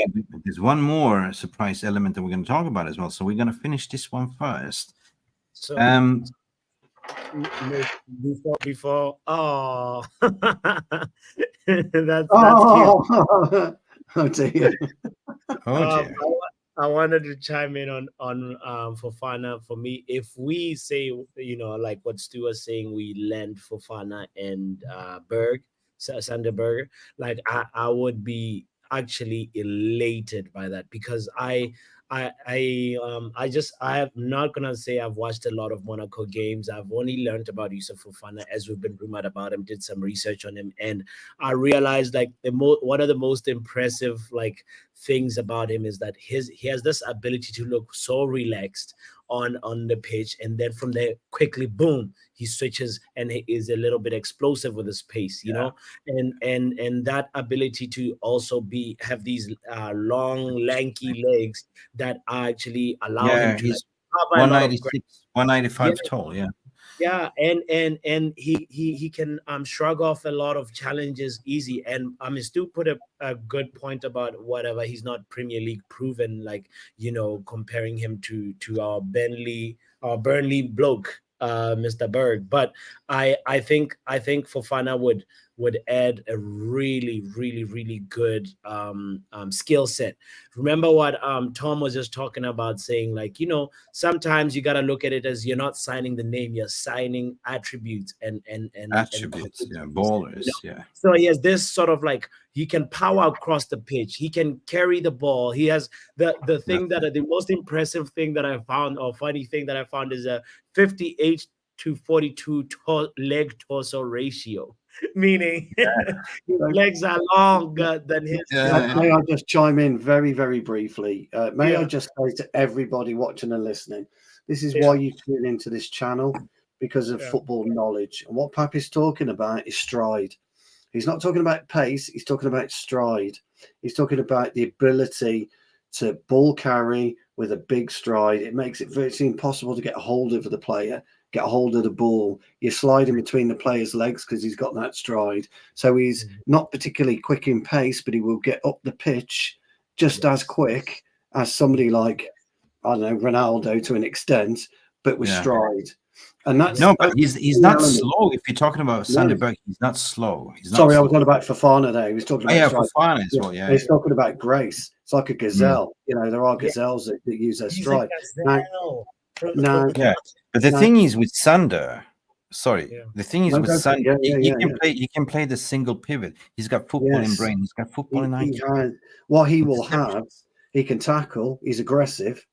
There's one more surprise element that we're going to talk about as well. So we're going to finish this one first. So, before that's cute. Oh dear. Oh dear. I wanted to chime in on Fofana. For me, if we say, like what Stu was saying, we lend Fofana and Sander Berger, like I would be actually elated by that, because I'm not gonna say I've watched a lot of Monaco games. I've only learned about Yusuf Fofana as we've been rumored about him, did some research on him, and I realized like one of the most impressive like things about him is that he has this ability to look so relaxed on the pitch, and then from there quickly boom, he switches and he is a little bit explosive with his pace, you know, and that ability to also have these long lanky legs that actually allow him to like he's cover a lot of 196, 195 tall. Yeah, and he can shrug off a lot of challenges easy. And Stu put a good point about whatever he's not Premier League proven, like, comparing him to our Burnley bloke, Mr. Berg. But I think Fofana would add a really, really, really good skill set. Remember what Tom was just talking about, saying like, sometimes you got to look at it as you're not signing the name, you're signing attributes and Attributes, ballers, So he has this sort of like, he can power across the pitch, he can carry the ball. He has the thing the most impressive thing that I found, or funny thing that I found, is a 58 to 42 leg torso ratio, meaning his legs are longer than his. May I just chime in very, very briefly? May I just say to everybody watching and listening, this is why you tune into this channel, because of football knowledge. And what Pap is talking about is stride. He's not talking about pace, he's talking about stride. He's talking about the ability to ball carry with a big stride. It makes it virtually impossible to get a hold of the player, get a hold of the ball. You're sliding between the player's legs because he's got that stride. So he's not particularly quick in pace, but he will get up the pitch just as quick as somebody like, I don't know, Ronaldo to an extent, but with stride. And that's but he's not slow. If you're talking about Sander Berg, he's not slow. He's not Sorry, slow. I was on about Fofana there. He was talking about Fofana as well. He's talking about grace. It's like a gazelle. There are gazelles that use their stride. But the thing is with Sander, he can play the single pivot. He's got football in brain. He's got football in IQ. What he will have, he can tackle. He's aggressive,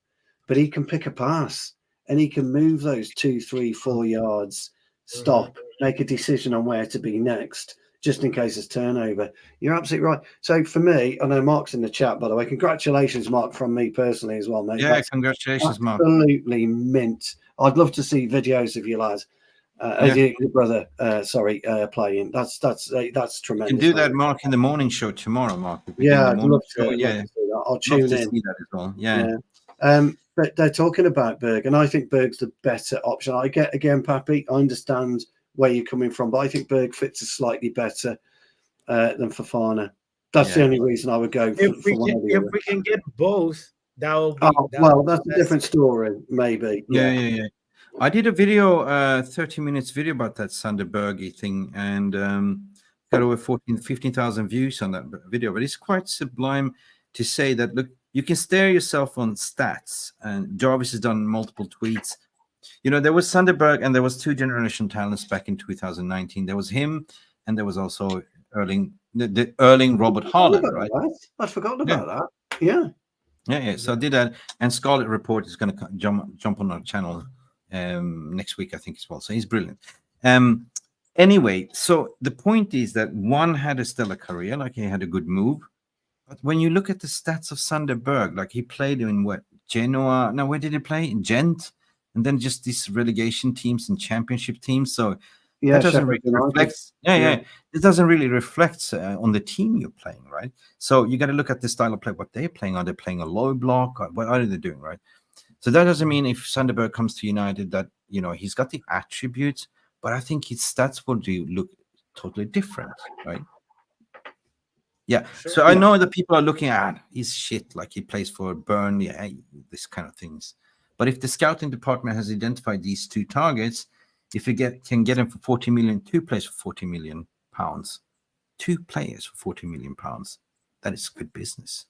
but he can pick a pass. And he can move those 2, 3, 4 yards, stop, make a decision on where to be next, just in case it's turnover. You're absolutely right. So for me, I know Mark's in the chat, by the way. Congratulations, Mark, from me personally as well, mate. Yeah, congratulations, Mark. Absolutely mint. I'd love to see videos of you lads. Your brother, playing. That's tremendous. You can do that, Mark, in the morning show tomorrow, Mark. I'd love to. I'll tune in. See that as well. Yeah. But they're talking about Berg, and I think Berg's the better option. I get, again, Pappy, I understand where you're coming from, but I think Berg fits us slightly better than Fofana. That's the only reason I would go for one or the other. If we can get both, that will be... that's a different story, maybe. Yeah. I did a video, 30 minutes video about that Sander Berge thing, and got over 15,000 views on that video. But it's quite sublime to say that, look, you can stare yourself on stats, and Jarvis has done multiple tweets. There was Sander Berge, and there was 2 generation talents back in 2019. There was him, and there was also Erling Robert Haaland, right? I'd forgotten about that. Yeah. So I did that, and Scarlet Report is going to jump on our channel next week, I think, as well. So he's brilliant. Anyway, so the point is that one had a stellar career, like he had a good move. But when you look at the stats of Sander Berge, like he played in Genoa? No, where did he play? In Gent, and then just these relegation teams and championship teams. So that doesn't really reflect. It doesn't really reflect on the team you're playing, right? So you got to look at the style of play. What they're playing? Are they playing a low block? Or what are they doing, right? So that doesn't mean if Sander Berge comes to United that he's got the attributes, but I think his stats will look totally different, right? Yeah, so I know that people are looking at he's shit, like he plays for Burnley, this kind of things. But if the scouting department has identified these 2 targets, if you can get them for 40 million, 2 players for 40 million pounds, 2 players for 40 million pounds, that is good business.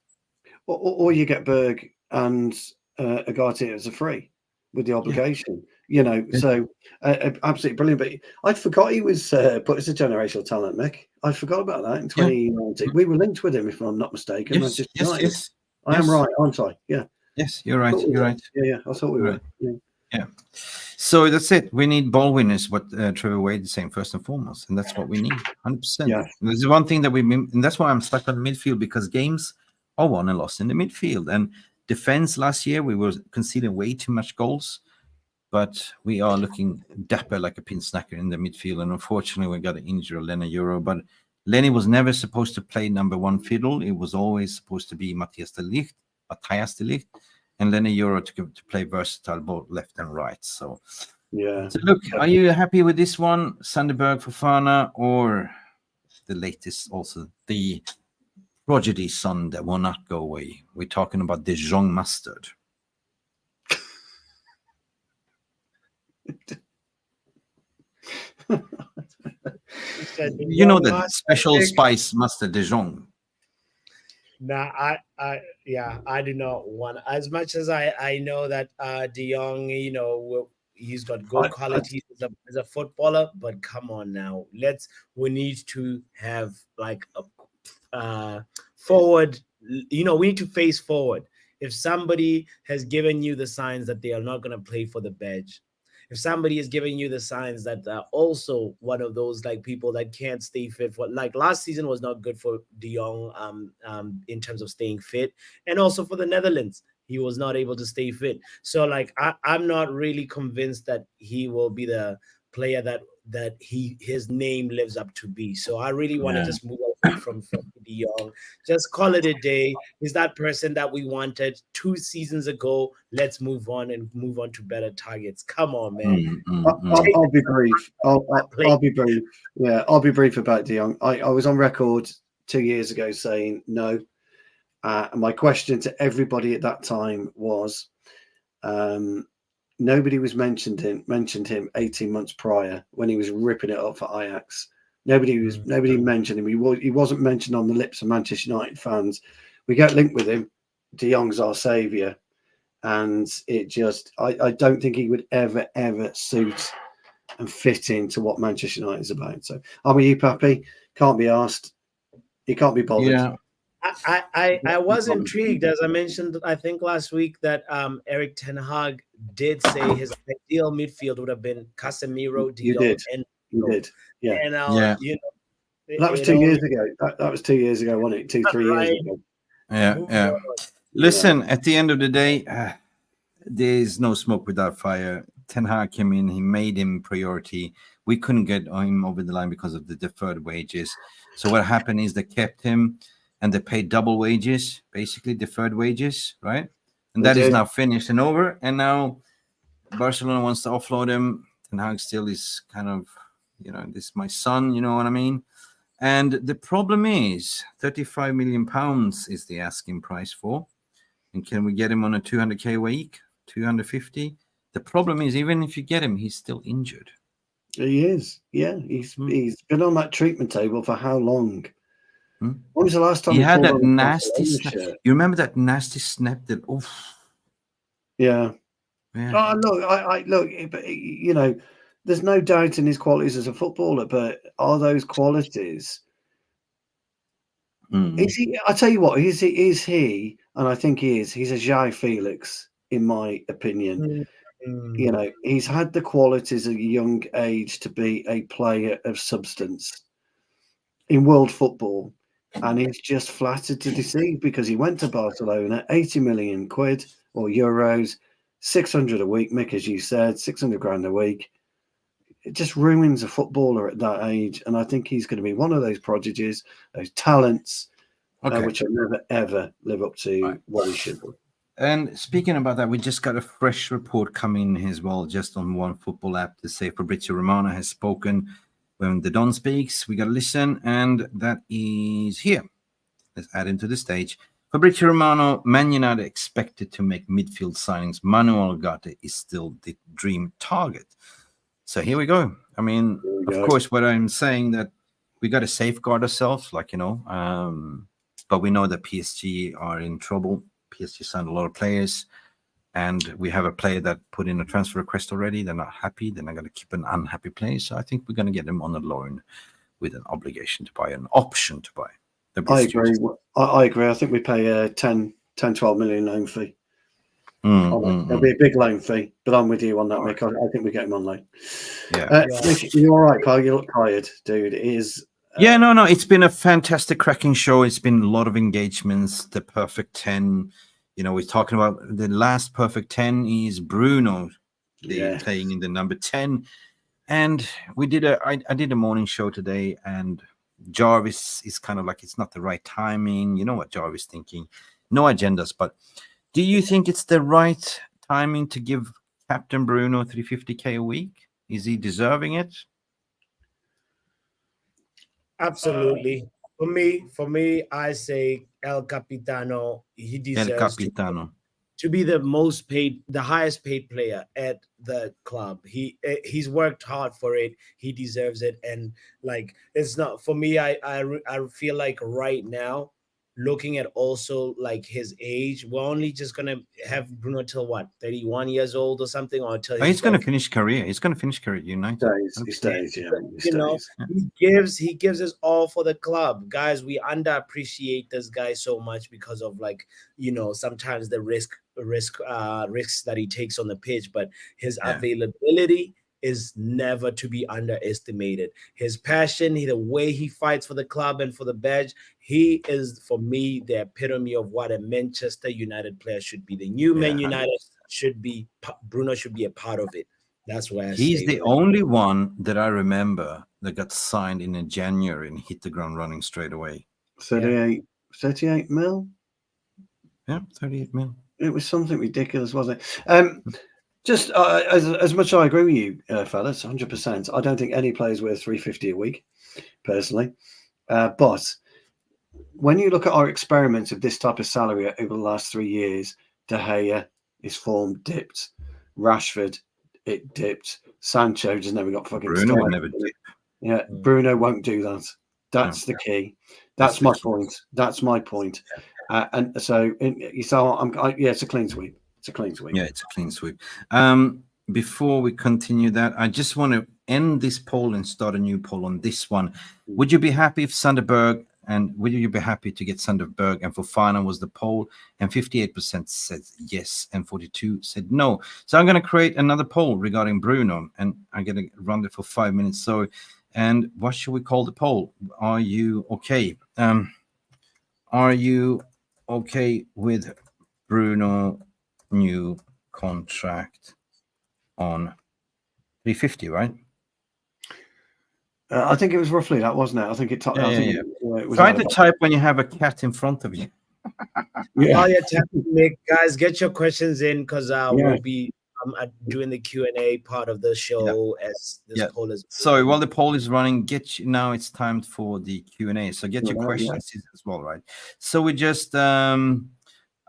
Or you get Berg and UGARTE as a free with the obligation. You know, so absolutely brilliant. But I forgot he was put as a generational talent, Mick. I forgot about that in 2019. We were linked with him, if I'm not mistaken. Yes. I am right, aren't I? Yeah. Yes, you're right. You're right. Yeah. I thought we were. Yeah. So that's it. We need ball winners. What Trevor Wade is saying first and foremost, and that's what we need. 100%. Yeah. There's one thing that and that's why I'm stuck on midfield, because games are won and lost in the midfield. And defense last year, we were conceding way too much goals, but we are looking dapper like a pin snacker in the midfield. And unfortunately, we got an injury, Lenny Euro. But Lenny was never supposed to play number one fiddle. It was always supposed to be Mattjias De Ligt, and Lenny Euro to play versatile both left and right. So look, are you happy with this one, Sanderberg, Fofana, or the latest also, the prodigy son that will not go away? We're talking about DEJONG mustard. You know that special spice mustard DEJONG. Nah, I do not want. As much as I know that De Jong, you know, he's got good qualities as a footballer, but come on now, we need to have like a forward. You know, we need to face forward. If somebody has given you the signs that they are not going to play for the bench, if somebody is giving you the signs that are also one of those like people that can't stay fit for, like last season was not good for De Jong in terms of staying fit, and also for the Netherlands, he was not able to stay fit. So like I'm not really convinced that he will be the player that his name lives up to be. So I really want to just move away from De Jong. Just call it a day. He's that person that we wanted 2 seasons ago. Let's move on to better targets. Come on, man. I'll be brief. I'll be brief. Yeah, I'll be brief about De Jong. I was on record 2 years ago saying no. And my question to everybody at that time was, nobody was mentioned him 18 months prior when he was ripping it up for Ajax. Nobody mentioned him. He wasn't mentioned on the lips of Manchester United fans. We get linked with him. De Jong's our saviour, and it just I don't think he would ever suit and fit into what Manchester United is about. So I'm with you, Pappy. Can't be asked. He can't be bothered. Yeah. I was intrigued, as I mentioned, I think last week, that Erik ten Hag did say his ideal midfield would have been Casemiro, De Jong, and you did, yeah. And you know, that was 2 years ago. That was 2 years ago, wasn't it? 3 years ago. Yeah. Listen, at the end of the day, there's no smoke without fire. Ten Hag came in, he made him priority. We couldn't get him over the line because of the deferred wages. So what happened is they kept him, and they paid double wages, basically deferred wages, right? And that is now finished and over. And now Barcelona wants to offload him. Ten Hag still is kind of, you know, this is my son, you know what I mean? And the problem is 35 million pounds is the asking price for. And can we get him on a 200K a week, 250? The problem is, even if you get him, he's still injured. He is, yeah. He's been on that treatment table for how long? When was the last time he had that nasty snap? You remember that nasty snap? That yeah. Oh, look, but you know, there's no doubt in his qualities as a footballer, but are those qualities? Is he? I tell you what, is he? And I think he is. He's a João Felix, in my opinion. You know, he's had the qualities at a young age to be a player of substance in world football. And he's just flattered to deceive, because he went to Barcelona, 80 million quid or euros, 600 a week, Mick, as you said, 600 grand a week. It just ruins a footballer at that age. And I think he's going to be one of those prodigies, those talents, which will never, ever live up to what he should be. And speaking about that, we just got a fresh report coming as well, just on one football app, to say Fabrizio Romano has spoken. When the Don speaks, we got to listen, and that is here. Let's add him to the stage. Fabrizio Romano, Man United expected to make midfield signings. Manuel UGARTE is still the dream target. So here we go. I mean, of course, what I'm saying that we got to safeguard ourselves, like, you know, but we know that PSG are in trouble. PSG signed a lot of players, and we have a player that put in a transfer request already. They're not happy. They're not going to keep an unhappy player. So I think we're going to get them on a loan with an obligation to buy, an option to buy. I agree. I agree. I think we pay a 10, 12 million loan fee. There'll be a big loan fee, but I'm with you on that, Mick. I think we get him on loan. Yeah. Mick, you all right, pal? You look tired, dude. It is. No. It's been a fantastic, cracking show. It's been a lot of engagements. The perfect 10. We're talking about the last perfect 10 is Bruno playing in the number 10. And I did a morning show today, and Jarvis is kind of like, it's not the right timing. You know what Jarvis thinking? No agendas, but do you think it's the right timing to give Captain Bruno 350k a week? Is he deserving it? Absolutely. For me, I say El Capitano. He deserves to be the highest paid player at the club. He's worked hard for it. He deserves it. And like, it's not for me. I feel like right now, looking at also like his age, we're only just gonna have Bruno till what, 31 years old or something, or until he's going to finish career. He's going to finish career at United. He stays. He gives us all for the club, guys. We underappreciate this guy so much because of like, sometimes the risks that he takes on the pitch, but his availability is never to be underestimated. His passion, the way he fights for the club and for the badge, he is, for me, the epitome of what a Manchester United player should be. The new Man United Bruno should be a part of it. That's why he's the only one that I remember that got signed in January and hit the ground running straight away. 38 mil? Yeah, 38 mil. It was something ridiculous, wasn't it? Just as much as I agree with you, fellas, 100%. I don't think any player's worth 350 a week, personally. But when you look at our experiments of this type of salary over the last 3 years, De Gea, his form dipped. Rashford, it dipped. Sancho just never got fucking Bruno would never dip. Yeah, Bruno won't do that. That's the key. That's my point. That's my point. And so, it's a clean sweep. It's a clean sweep. Yeah, it's a clean sweep. Before we continue that, I just want to end this poll and start a new poll on this one. Would you be happy if Sunderberg, and would you be happy to get Sunderberg? And Fofana was the poll, and 58% said yes, and 42% said no. So I'm going to create another poll regarding Bruno, and I'm going to run it for 5 minutes. So, and what should we call the poll? Are you okay? Are you okay with Bruno? New contract on 350, right? I think it was roughly that, wasn't it? I think it. It was try to type when you have a cat in front of you. Guys, get your questions in because we'll be doing the Q&A part of the show as this poll is. So while the poll is running, now it's time for the Q&A. So get your questions as well, right? So we just.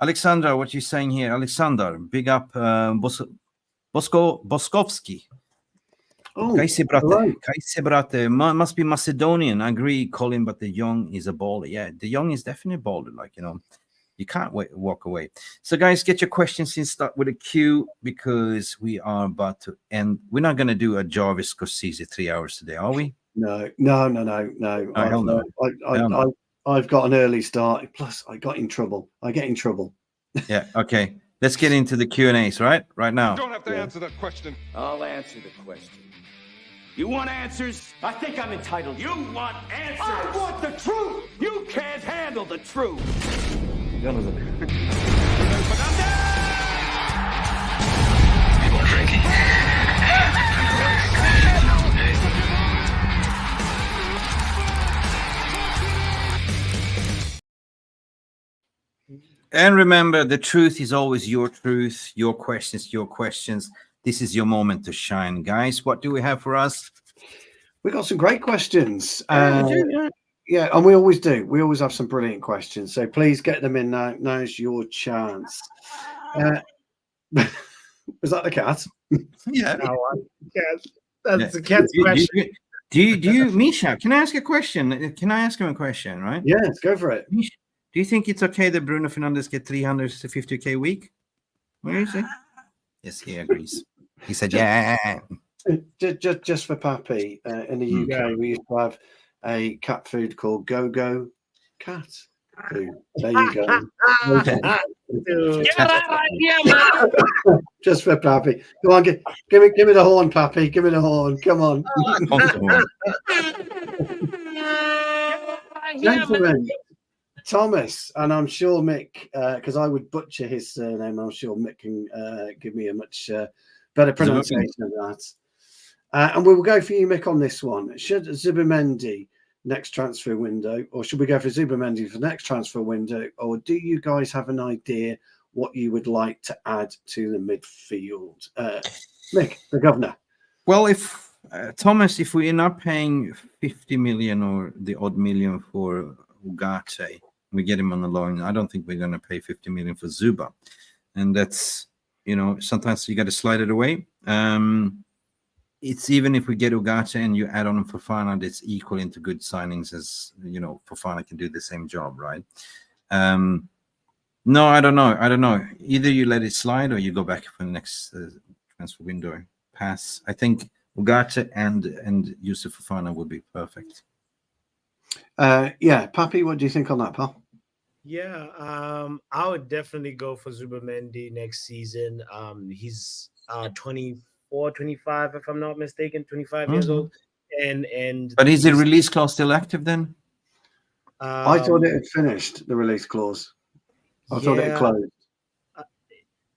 Alexandra, what you saying here? Alexander, big up Boskovsky. Kajse brate, must be Macedonian. I agree, Colin, but DeJong is a baller. Yeah, DeJong is definitely a baller. Like, you can't walk away. So, guys, get your questions in. Start with a Q because we are about to end. We're not going to do a Jarvis Scorsese 3 hours today, are we? No. No. I've got an early start. Plus, I get in trouble. Yeah. Okay. Let's get into the Q&As right now. You don't have to answer that question. I'll answer the question. You want answers? I think I'm entitled. You want answers? I want the truth. You can't handle the truth. People drinking. And remember, the truth is always your truth, your questions. This is your moment to shine. Guys, what do we have for us? We got some great questions. Yeah, and we always do. We always have some brilliant questions. So please get them in now. Now's your chance. Was that the cat? Yeah. That's the cat's question. Do you, Misha, can I ask a question? Can I ask him a question, right? Yes, go for it. Do you think it's okay that Bruno Fernandes get 350k a week? What do you say? Yes, he agrees. He said, yeah. Just for Pappy, in the UK, we used to have a cat food called Go-Go Cat food. There you go. Just for Pappy. Come on, give me the horn, Pappy. Give me the horn. Come on. Gentlemen, Thomas, and I'm sure Mick, because I would butcher his surname, I'm sure Mick can give me a much better pronunciation of that. And we will go for you, Mick, on this one. Should Zubimendi next transfer window, or should we go for Zubimendi for next transfer window, or do you guys have an idea what you would like to add to the midfield? Mick, the governor. Well, if Thomas, if we are not paying 50 million or the odd million for UGARTE, we get him on the loan. I don't think we're going to pay 50 million for Zuba. And that's, sometimes you got to slide it away. It's even if we get UGARTE and you add on Fofana, it's equal into good signings as, Fofana can do the same job, right? No, I don't know. Either you let it slide or you go back for the next transfer window pass. I think UGARTE and Yusuf Fofana would be perfect. Pappy, what do you think on that, pal? Yeah, I would definitely go for Zubimendi next season. He's 24, 25, if I'm not mistaken, 25 years old. But is the release clause still active then? I thought it had finished, the release clause. I thought it had closed.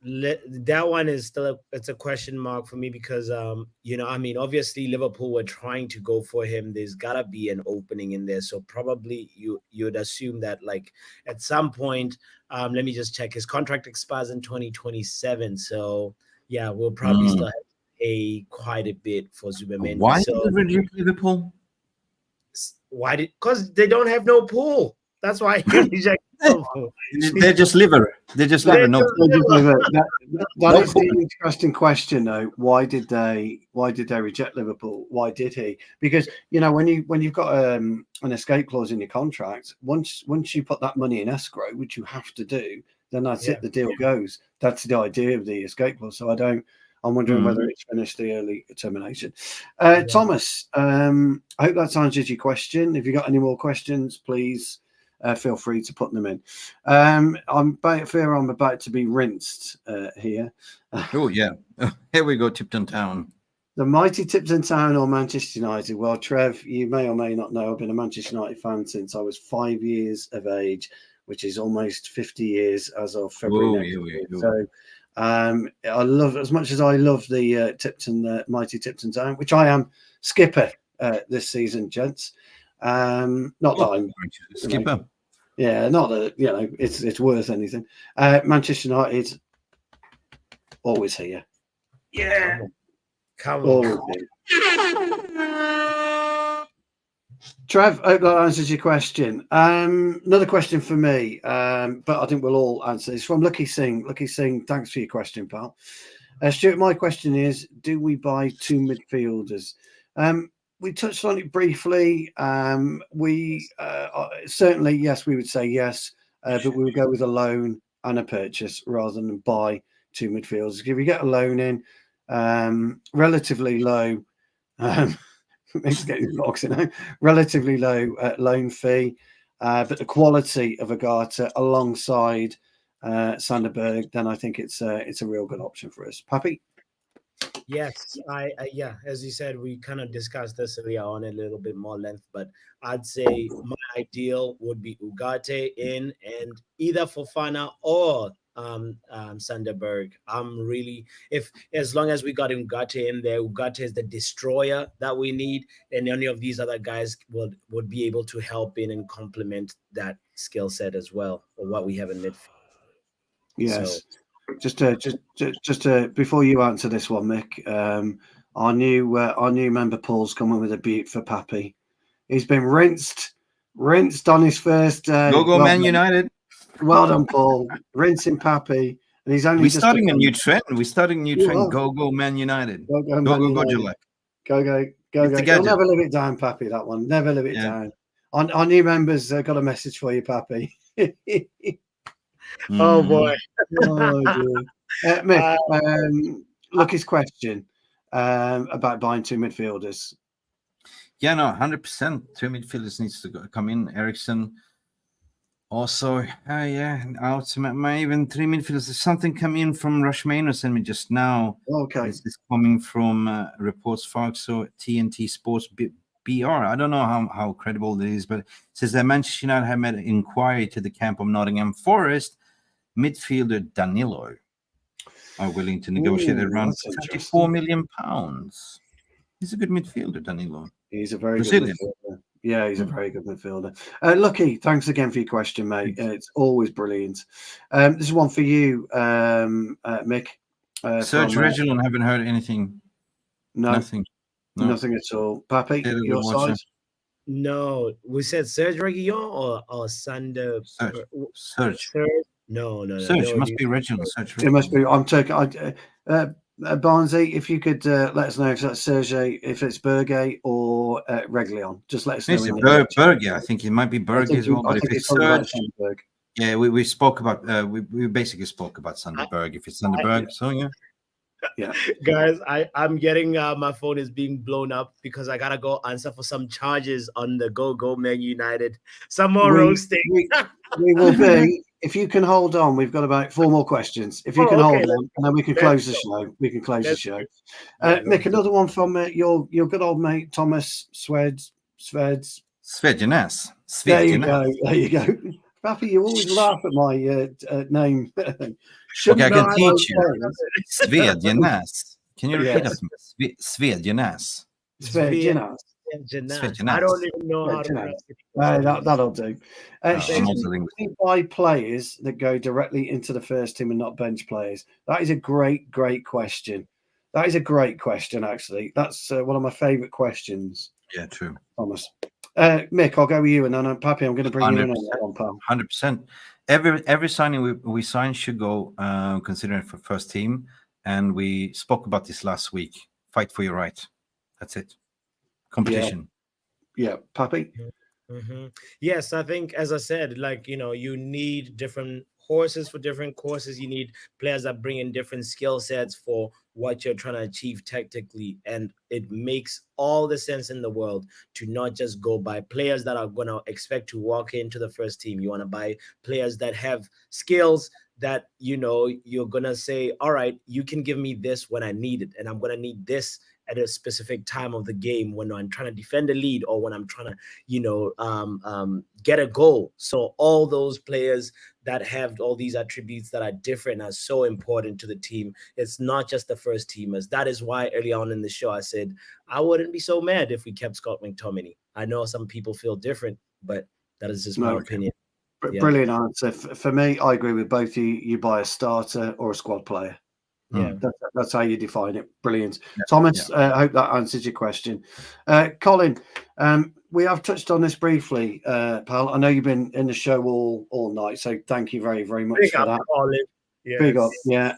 That one is still it's a question mark for me because obviously Liverpool were trying to go for him. There's gotta be an opening in there, so probably you'd assume that at some point, let me just check, his contract expires in 2027, so yeah, we'll probably still have to pay quite a bit for Zubimendi. Why did they reject Liverpool? Because they don't have no pool. That's why he rejected. They're just liver. They're just liver. That is the interesting question, though. Why did they reject Liverpool? Why did he? Because when you've got an escape clause in your contract, once you put that money in escrow, which you have to do, then that's it. The deal goes. That's the idea of the escape clause. So I'm wondering whether it's finished the early termination. Thomas, I hope that answers your question. If you've got any more questions, please. Feel free to put them in. I'm about to be rinsed here. Oh, yeah. Here we go, Tipton Town. The mighty Tipton Town or Manchester United? Well, Trev, you may or may not know, I've been a Manchester United fan since I was 5 years of age, which is almost 50 years as of February next year. So I love, as much as I love the mighty Tipton Town, which I am skipper this season, gents. Not that I'm skipper. Not that it's worth anything. Manchester United always here. Yeah, come on. Trev, I hope that answers your question. Another question for me, but I think we'll all answer. It's from Lucky Singh. Lucky Singh, thanks for your question, pal. Stuart, my question is: do we buy two midfielders? We touched on it briefly. We certainly, yes, we would say yes, but we would go with a loan and a purchase rather than buy two midfielders. If we get a loan in, relatively low, relatively low loan fee, but the quality of UGARTE alongside Sanderberg, then I think it's a real good option for us. Pappy? Yes, yeah, as you said, we kind of discussed this earlier on a little bit more length, but I'd say my ideal would be UGARTE in, and either Fofana or Sanderberg. As long as we got UGARTE in there, UGARTE is the destroyer that we need, and any of these other guys would be able to help in and complement that skill set as well, or what we have in midfield. Yes. So, just before you answer this one, Mick, our new member Paul's coming with a beat for Pappy. He's been rinsed on his first Go Man United. Well done, Paul. Rinsing Pappy, and he's only. We're starting a new trend. Go Man United. Go Gojolek. Go. You'll never live it down, Pappy. That one, never live it down. Our new members got a message for you, Pappy. Oh boy. Mick, look, his question about buying 2 midfielders. Yeah, no, 100%. 2 midfielders needs to come in. Ericsson. Also, out. My even 3 midfielders. There's something come in from Rushmano sent me just now. Okay. This is coming from Reports Fox, so TNT Sports BR. I don't know how credible it is, but it says that Manchester United have made an inquiry to the camp of Nottingham Forest. Midfielder Danilo are willing to negotiate around £34 million. He's a good midfielder, Danilo. He's a very Brazilian. good midfielder. Yeah, he's a very good midfielder. Lucky, thanks again for your question, mate. It's always brilliant. This is one for you, Mick. Serge Reguilon, haven't heard anything. No, nothing. No. Nothing at all. Pappy, your side? No, we said Serge Reguilon or Sander. Serge. No. Serge must be Reguilon. Serge. It must be. I'm taking. Barnesy, if you could let us know if that's Serge, if it's Berge or Reguilon, just let us know. It's Berge. I think it might be Berge as well. But if it's Serge, yeah, we spoke about we basically spoke about Sanderberg. If it's Sanderberg, so yeah. Guys, I'm getting my phone is being blown up because I gotta go answer for some charges on the Go Man United. Some more roasting. We will be. If you can hold on, we've got about 4 more questions. If you can hold on, and then we can close the show. We can close the show. Nick, another one from your good old mate Thomas Svedjanes. There you go. Pappy, you always laugh at my name. Okay, I can teach you. Svedjanes. Can you repeat that? Svedjanes. Svedjanes. I don't even know how to pronounce it. That'll do. Should we buy players that go directly into the first team and not bench players? That is a great question. That is a great question, actually. That's one of my favourite questions. Yeah, true. Thomas. Mick, I'll go with you, and then Pappy, I'm going to bring you in on that one, pal. 100%. Every signing we sign should go considering for first team, and we spoke about this last week. Fight for your right. That's it. Competition. Yeah. Pappy? Yes, I think, as I said, you need different horses for different courses. You need players that bring in different skill sets for what you're trying to achieve tactically. And it makes all the sense in the world to not just go by players that are going to expect to walk into the first team. You want to buy players that have skills that, you're going to say, all right, you can give me this when I need it. And I'm going to need this at a specific time of the game when I'm trying to defend a lead or when I'm trying to, get a goal. So all those players that have all these attributes that are different are so important to the team. It's not just the first teamers. That is why early on in the show, I said, I wouldn't be so mad if we kept Scott McTominay. I know some people feel different, but that is just my opinion. Brilliant answer. For me, I agree with both you. You buy a starter or a squad player. Yeah, that's how you define it. Brilliant. Yeah. Thomas, I hope that answers your question. Colin, we have touched on this briefly, pal. I know you've been in the show all night, so thank you very, very much for that. Colin. Yes. Big up, yeah.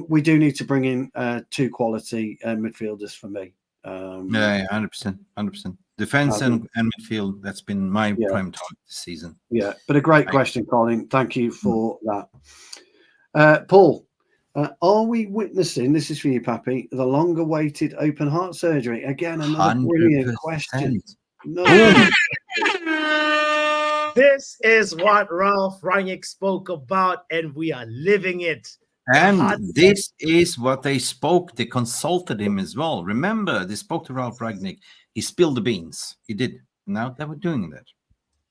We do need to bring in 2 quality midfielders for me. 100%. Defense and midfield, that's been my prime target this season. Yeah, but a great question, Colin. Thank you for that. Paul, are we witnessing, this is for you, Pappy, the long-awaited open heart surgery? Again, another brilliant question. This is what Ralph Rangnick spoke about, and we are living it. And this is what they spoke. They consulted him as well. Remember, they spoke to Ralph Rangnick. He spilled the beans. He did. Now they were doing that.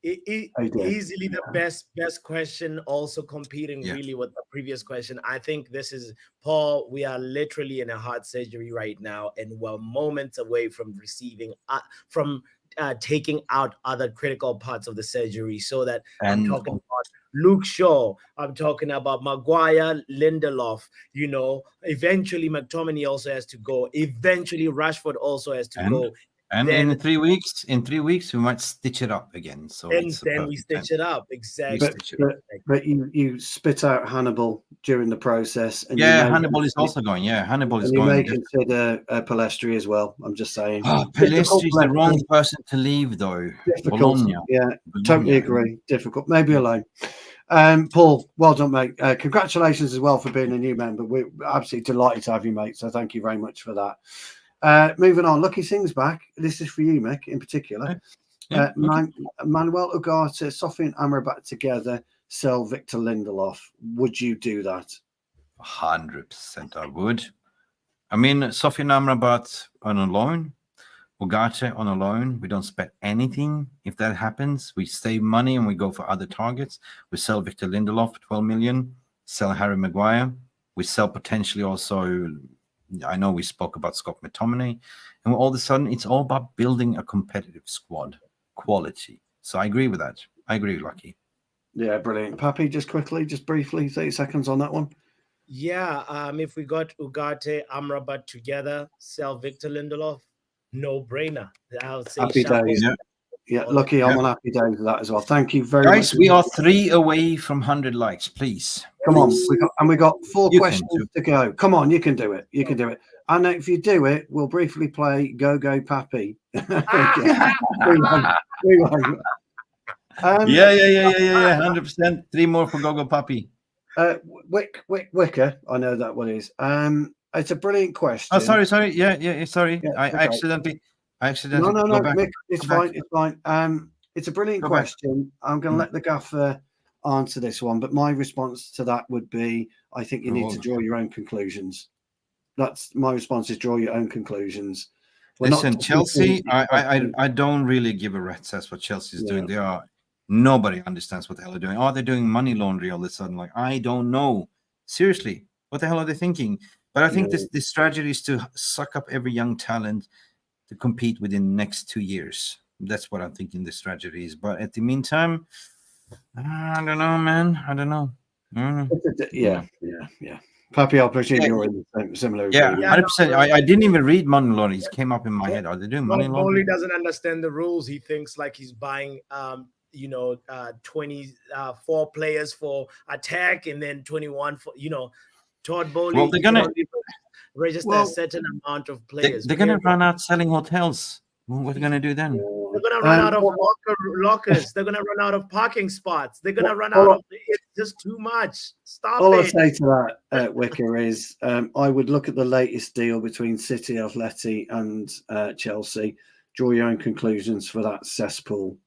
Easily the best question, also competing really with the previous question. I think this is, Paul, we are literally in a heart surgery right now, and we're moments away from receiving taking out other critical parts of the surgery. So that I'm talking about Luke Shaw, I'm talking about Maguire, Lindelöf, eventually McTominay also has to go, eventually Rashford also has to go. And then, in 3 weeks, we might stitch it up again. So and then we stitch it up, exactly. But you spit out Hannibal during the process. And Hannibal is also going. Yeah, Hannibal is going. You may consider Pellistri as well. I'm just saying. Pellistri is the wrong person to leave, though. Difficult. Bologna. Yeah, totally agree. Difficult. Maybe alone. Paul, well done, mate. Congratulations as well for being a new member. We're absolutely delighted to have you, mate. So thank you very much for that. Moving on, Lucky Singh's back. This is for you, Mick, in particular. Yeah, Manuel Ugarte, Sofian Amrabat together, sell Victor Lindelöf. Would you do that? 100% I would. I mean, Sofian Amrabat on a loan, Ugarte on a loan. We don't spend anything. If that happens, we save money and we go for other targets. We sell Victor Lindelöf for 12 million, sell Harry Maguire. We sell potentially also, I know we spoke about Scott McTominay, and all of a sudden it's all about building a competitive squad, quality. So I agree with that. I agree with Lucky. Yeah, brilliant. Pappy, just quickly, just briefly, 30 seconds on that one. Yeah, if we got Ugarte, Amrabat together, sell Victor Lindelöf, no brainer. I would say Happy days. Yeah, Lucky, I'm on happy days with that as well. Thank you very much. Guys, we are 3 away from 100 likes, please. Come on. We got 4 questions to go. Come on, you can do it. You can do it. And if you do it, we'll briefly play Go Go Pappy. Yeah. 100%. 3 more for Go Go Pappy. Wicker, I know that one is. It's a brilliant question. Oh, sorry. Sorry. I accidentally. No, Mick, it's fine. It's fine. It's a brilliant question. I'm going to let the gaffer answer this one, but my response to that would be, I think you need to draw your own conclusions. That's my response: is draw your own conclusions. Listen, Chelsea. I don't really give a rat's ass what Chelsea's doing. Nobody understands what the hell they're doing. Are they doing money laundry all of a sudden? Like, I don't know. Seriously, what the hell are they thinking? But I think this strategy is to suck up every young talent to compete within the next 2 years. That's what I'm thinking the strategy is. But at the meantime, I don't know, man. I don't know. Yeah. Pappy, I presume you're in the same similar. Yeah, 100%. I didn't even read money laundry. It came up in my head. Are they doing money laundry? He doesn't understand the rules. He thinks like he's buying 24 players for attack and then 21 for Todd Bowley. Well, they're gonna register a certain amount of players. They're gonna run out selling hotels. What are they gonna do then? They're gonna run out of lockers. They're gonna run out of parking spots. They're gonna run out of. It's just too much. Stop all it. I say to that, Wicker, is I would look at the latest deal between City, Atleti, and Chelsea. Draw your own conclusions for that cesspool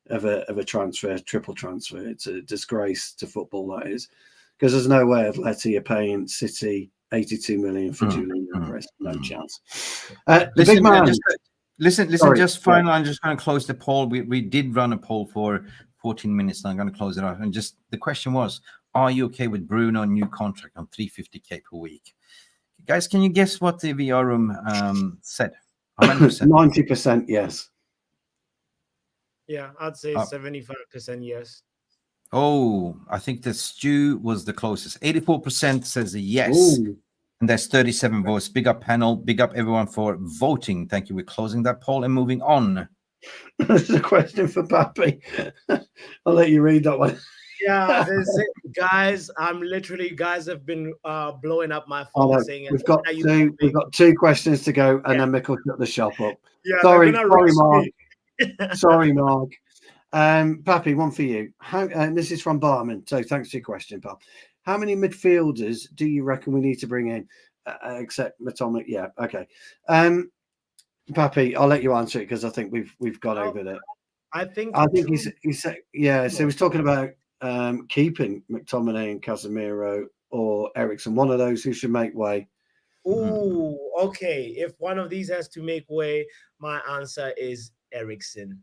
of a transfer, triple transfer. It's a disgrace to football, that is, because there's no way Atleti are paying City 82 million for Julian Alvarez. No chance. Listen, just final. I'm just going to close the poll. We did run a poll for 14 minutes, and I'm going to close it out. And just the question was, are you okay with Bruno new contract on 350k per week? Guys, can you guess what the VR room said? 90% yes. Yeah, I'd say 75% yes. Oh, I think the Stu was the closest. 84% says yes. Ooh. And there's 37 votes. Big up panel. Big up everyone for voting. Thank you. We're closing that poll and moving on. This is a question for Pappy. I'll let you read that one. Yeah, guys, guys have been blowing up my phone saying we've got 2 questions to go, and then Mick will shut the shop up. Yeah, sorry, Mark. Sorry, Mark. Pappy, one for you. And this is from Barman, so thanks for your question, pal. How many midfielders do you reckon we need to bring in, except McTominay? Yeah, okay. Pappy, I'll let you answer it because I think we've gone over that. I think he said, yeah. So he was talking about keeping McTominay and Casemiro or Eriksen. One of those who should make way. Ooh, okay. If one of these has to make way, my answer is Eriksen.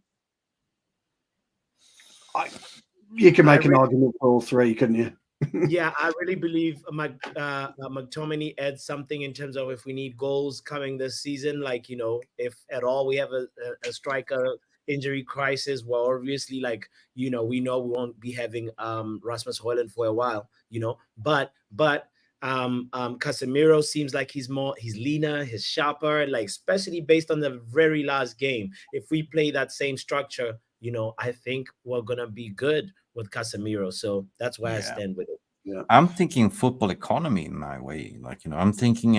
You can make an argument for all 3, couldn't you? Yeah, I really believe McTominay adds something in terms of if we need goals coming this season, like, if at all we have a striker injury crisis, well, obviously, like, we know we won't be having Rasmus Højlund for a while, but Casemiro seems like he's leaner, he's sharper, like, especially based on the very last game. If we play that same structure, I think we're gonna be good with Casemiro. So that's why I stand with it. Yeah, I'm thinking football economy in my way. Like, I'm thinking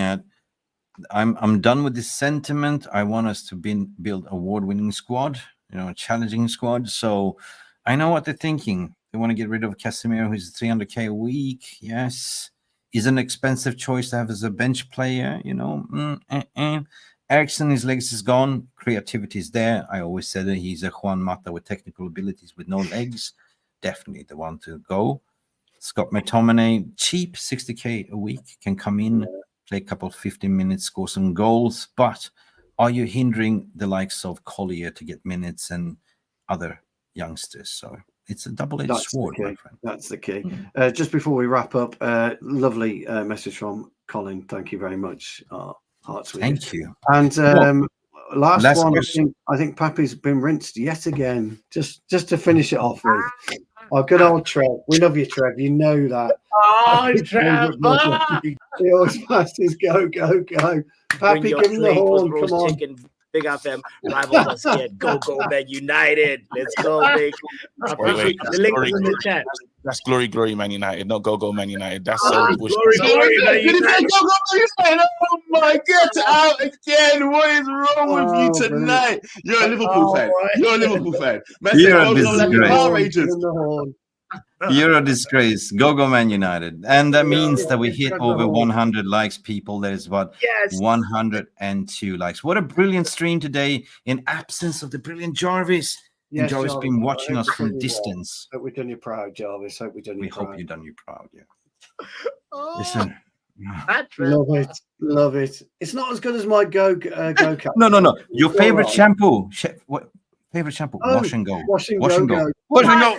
I'm done with this sentiment. I want us to build award-winning squad, a challenging squad. So I know what they're thinking. They want to get rid of Casemiro, who's 300k a week. Yes. Is an expensive choice to have as a bench player, you know. Eriksen, his legs is gone. Creativity is there. I always said that he's a Juan Mata with technical abilities with no legs. Definitely the one to go. Scott McTominay, cheap, 60k a week, can come in, play a couple 15 minutes, score some goals. But are you hindering the likes of Collier to get minutes and other youngsters? So it's a double-edged sword, my friend. That's the key. Just before we wrap up, lovely message from Colin. Thank you very much. Hearts with Thank you. And last one, question. I think Pappy's been rinsed yet again. Just to finish it off with. Oh, good old Trev. We love you, Trev. You know that. Oh, Trev. He always passes go. Pappy, give him the horn. Come on. Chicken. Big up them. Rivals are scared. Go, Man United. Let's go, big. Wait. The link is in the chat. That's glory, Man United. No, go, Man United. That's glory, Man United. Oh my, get out again. What is wrong with you tonight? You're a Liverpool fan. You're a Liverpool fan. Man said, go like the Power Rangers. You're a disgrace. Go, Man United. And that means that we hit over 100 likes, people. There's what? Yes. 102 likes. What a brilliant stream today in absence of the brilliant Jarvis. Yes, and Jarvis been watching us from a distance. Hope we've done you proud, Jarvis. Hope we've done you proud. We hope you've done you proud, yeah. Listen. Love it. It's not as good as my go cap. No. Your favorite shampoo. What? Favorite shampoo? Wash and go. Wash and go. No.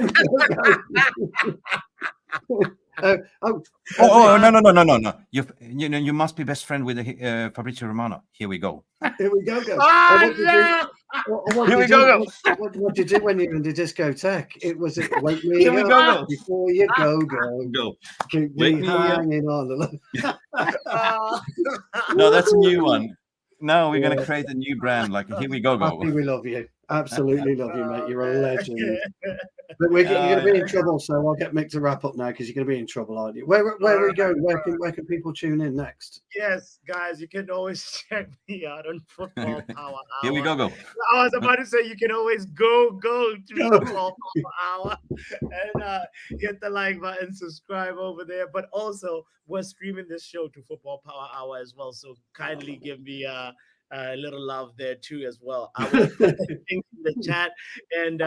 You must be best friend with Fabrizio Romano. Here we go. Here we go. Here we go. What did you do when you're in the discotheque? It was wake me Here we go. Before you go. Keep me hanging on. No, that's a new one. No, we're going to create a new brand. Like, here we go. Happy we love you. Absolutely love you, mate. You're a legend. But you're going to be in trouble, so I'll get Mick to wrap up now because you're going to be in trouble, aren't you? Where are we going? Where can people tune in next? Yes, guys, you can always check me out on Football Power Hour. Here we go. I was about to say you can always go to Football Power Hour and hit the like button, subscribe over there. But also, we're streaming this show to Football Power Hour as well, so kindly give me a little love there too as well. I will put the things in the chat and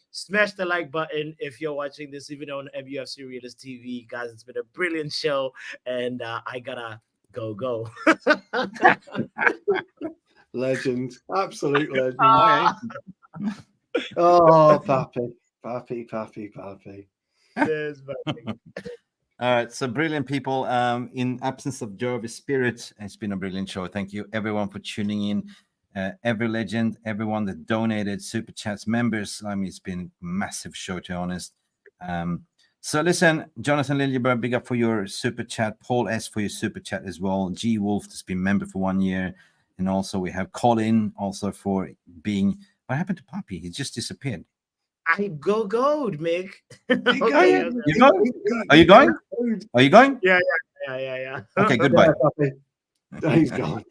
smash the like button if you're watching this even on MUFC Realist TV, guys. It's been a brilliant show and I gotta go. Legend, absolute legend. Oh, Pappy. Cheers, buddy. All right, so brilliant people. In absence of Jarvis' spirit, it's been a brilliant show. Thank you, everyone, for tuning in. Every legend, everyone that donated, super chats, members. I mean, it's been a massive show, to be honest. So listen, Jonathan Liljeberg, big up for your super chat. Paul S for your super chat as well. G Wolf has been member for 1 year, and also we have Colin also for being. What happened to Poppy? He just disappeared. I go, Mick. Okay. You going? Are you going? Are you going? Yeah. Okay, goodbye. He's gone.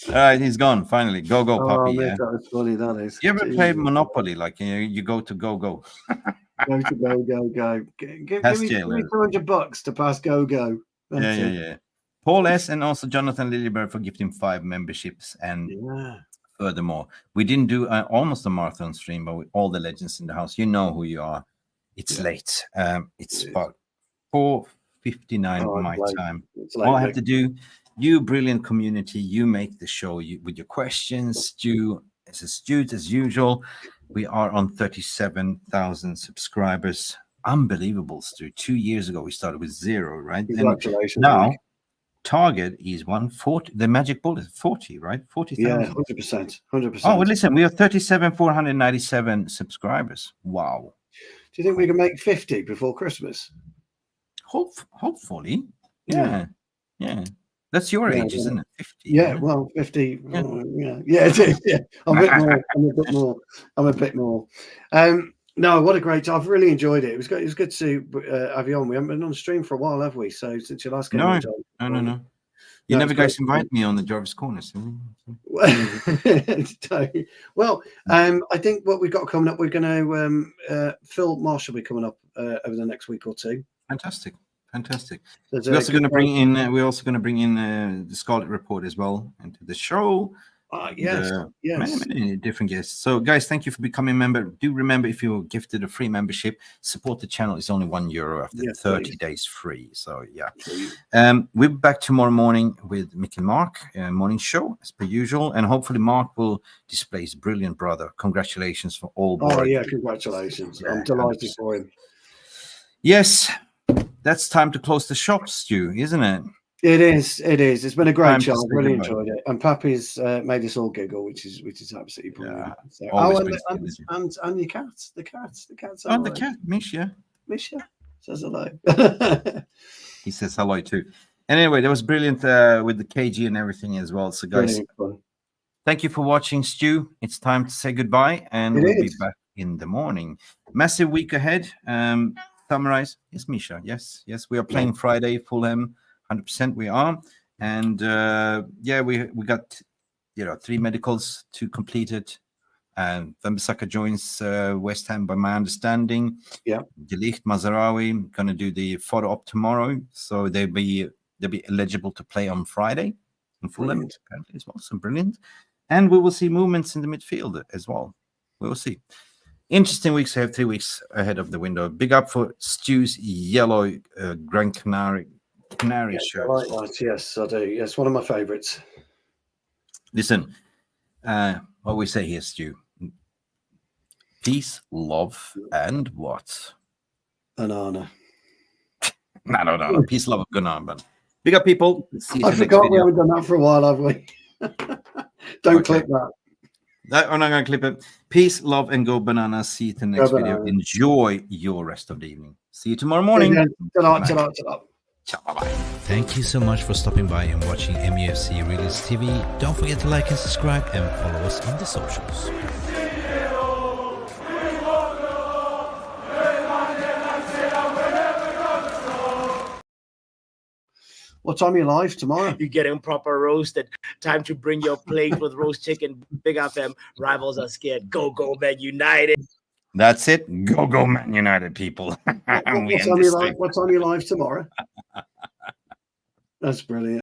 All right, he's gone. Finally, go, Poppy. Yeah. That was funny. That is. You ever played Monopoly? Like you go to go. Go. Give me $200 to pass go. Yeah. Paul S and also Jonathan Liljeberg for gifting 5 memberships and. Yeah. Furthermore, we didn't do almost a marathon stream, but with all the legends in the house, you know who you are. It's late. It's about 4:59 my time. All I have to do, you brilliant community, you make the show with your questions. Stu, as astute as usual. We are on 37,000 subscribers. Unbelievable, Stu. 2 years ago, we started with 0, right? Congratulations. And now, target is 140. The magic bullet, 40, right? 40,000. Yeah, 100%. Oh, well, listen, we have 37,497 subscribers. Wow. Do you think we can make 50 before Christmas? Hopefully. Yeah. That's your age, isn't it? 50. Yeah, well, 50. Yeah, it is. Yeah. I'm a bit more. No, what a great time. I've really enjoyed it. It was good to have you on. We haven't been on stream for a while, have we? So since your last game. No. You never guys invite me on the Jarvis Corners. Well, I think what we've got coming up, we're going to Phil Marsh will be coming up over the next week or two. Fantastic. We're also going to bring in. The Scarlet Report as well into the show. Yes. Many different guests. So, guys, thank you for becoming a member. Do remember, if you're gifted a free membership, support the channel. It's only €1 after 30 days free. So, yeah. We'll be back tomorrow morning with Mick and Mark, morning show as per usual, and hopefully Mark will display his brilliant brother. Congratulations for all board. Oh yeah, congratulations! Yeah, I'm delighted for him. Yes, that's time to close the shop, Stu, isn't it? It is. It's been a great show. I've really enjoyed it, and Pappy's made us all giggle, which is absolutely brilliant. Yeah, so, and your cats, the cats. Oh, the cat, Misha says hello. He says hello too. Anyway, that was brilliant with the KG and everything as well. So, guys, thank you for watching, Stu. It's time to say goodbye, and we'll be back in the morning. Massive week ahead. Summarize. Yes, Misha. Yes. We are playing Friday, Fulham. 100% we are, and we got 3 medicals, 2 completed, and Wan Bissaka joins West Ham by my understanding. De Ligt, Mazroui gonna do the photo op tomorrow, so they'll be eligible to play on Friday in Fulham apparently as well. So brilliant, and we will see movements in the midfield as well. We will see. Interesting weeks. I have 3 weeks ahead of the window. Big up for Stu's yellow Gran Canary shirt. I like that. Yes, I do. Yes, one of my favourites. Listen, what we say here, Stu: peace, love, and what? Banana. No. Peace, love, and banana. Big up, people. See you I forgot we haven't done that for a while, have we? Don't clip that. I'm not going to clip it. Peace, love, and go banana. See you in the next video. Enjoy your rest of the evening. See you tomorrow morning. Bye-bye. Thank you so much for stopping by and watching MUFC Realist TV. Don't forget to like and subscribe and follow us on the socials. What time are you live tomorrow? You're getting proper roasted. Time to bring your plate with roast chicken. Big up them. Rivals are scared. Go, Man United. That's it. Go, Man United, people. What time are you live tomorrow? That's brilliant.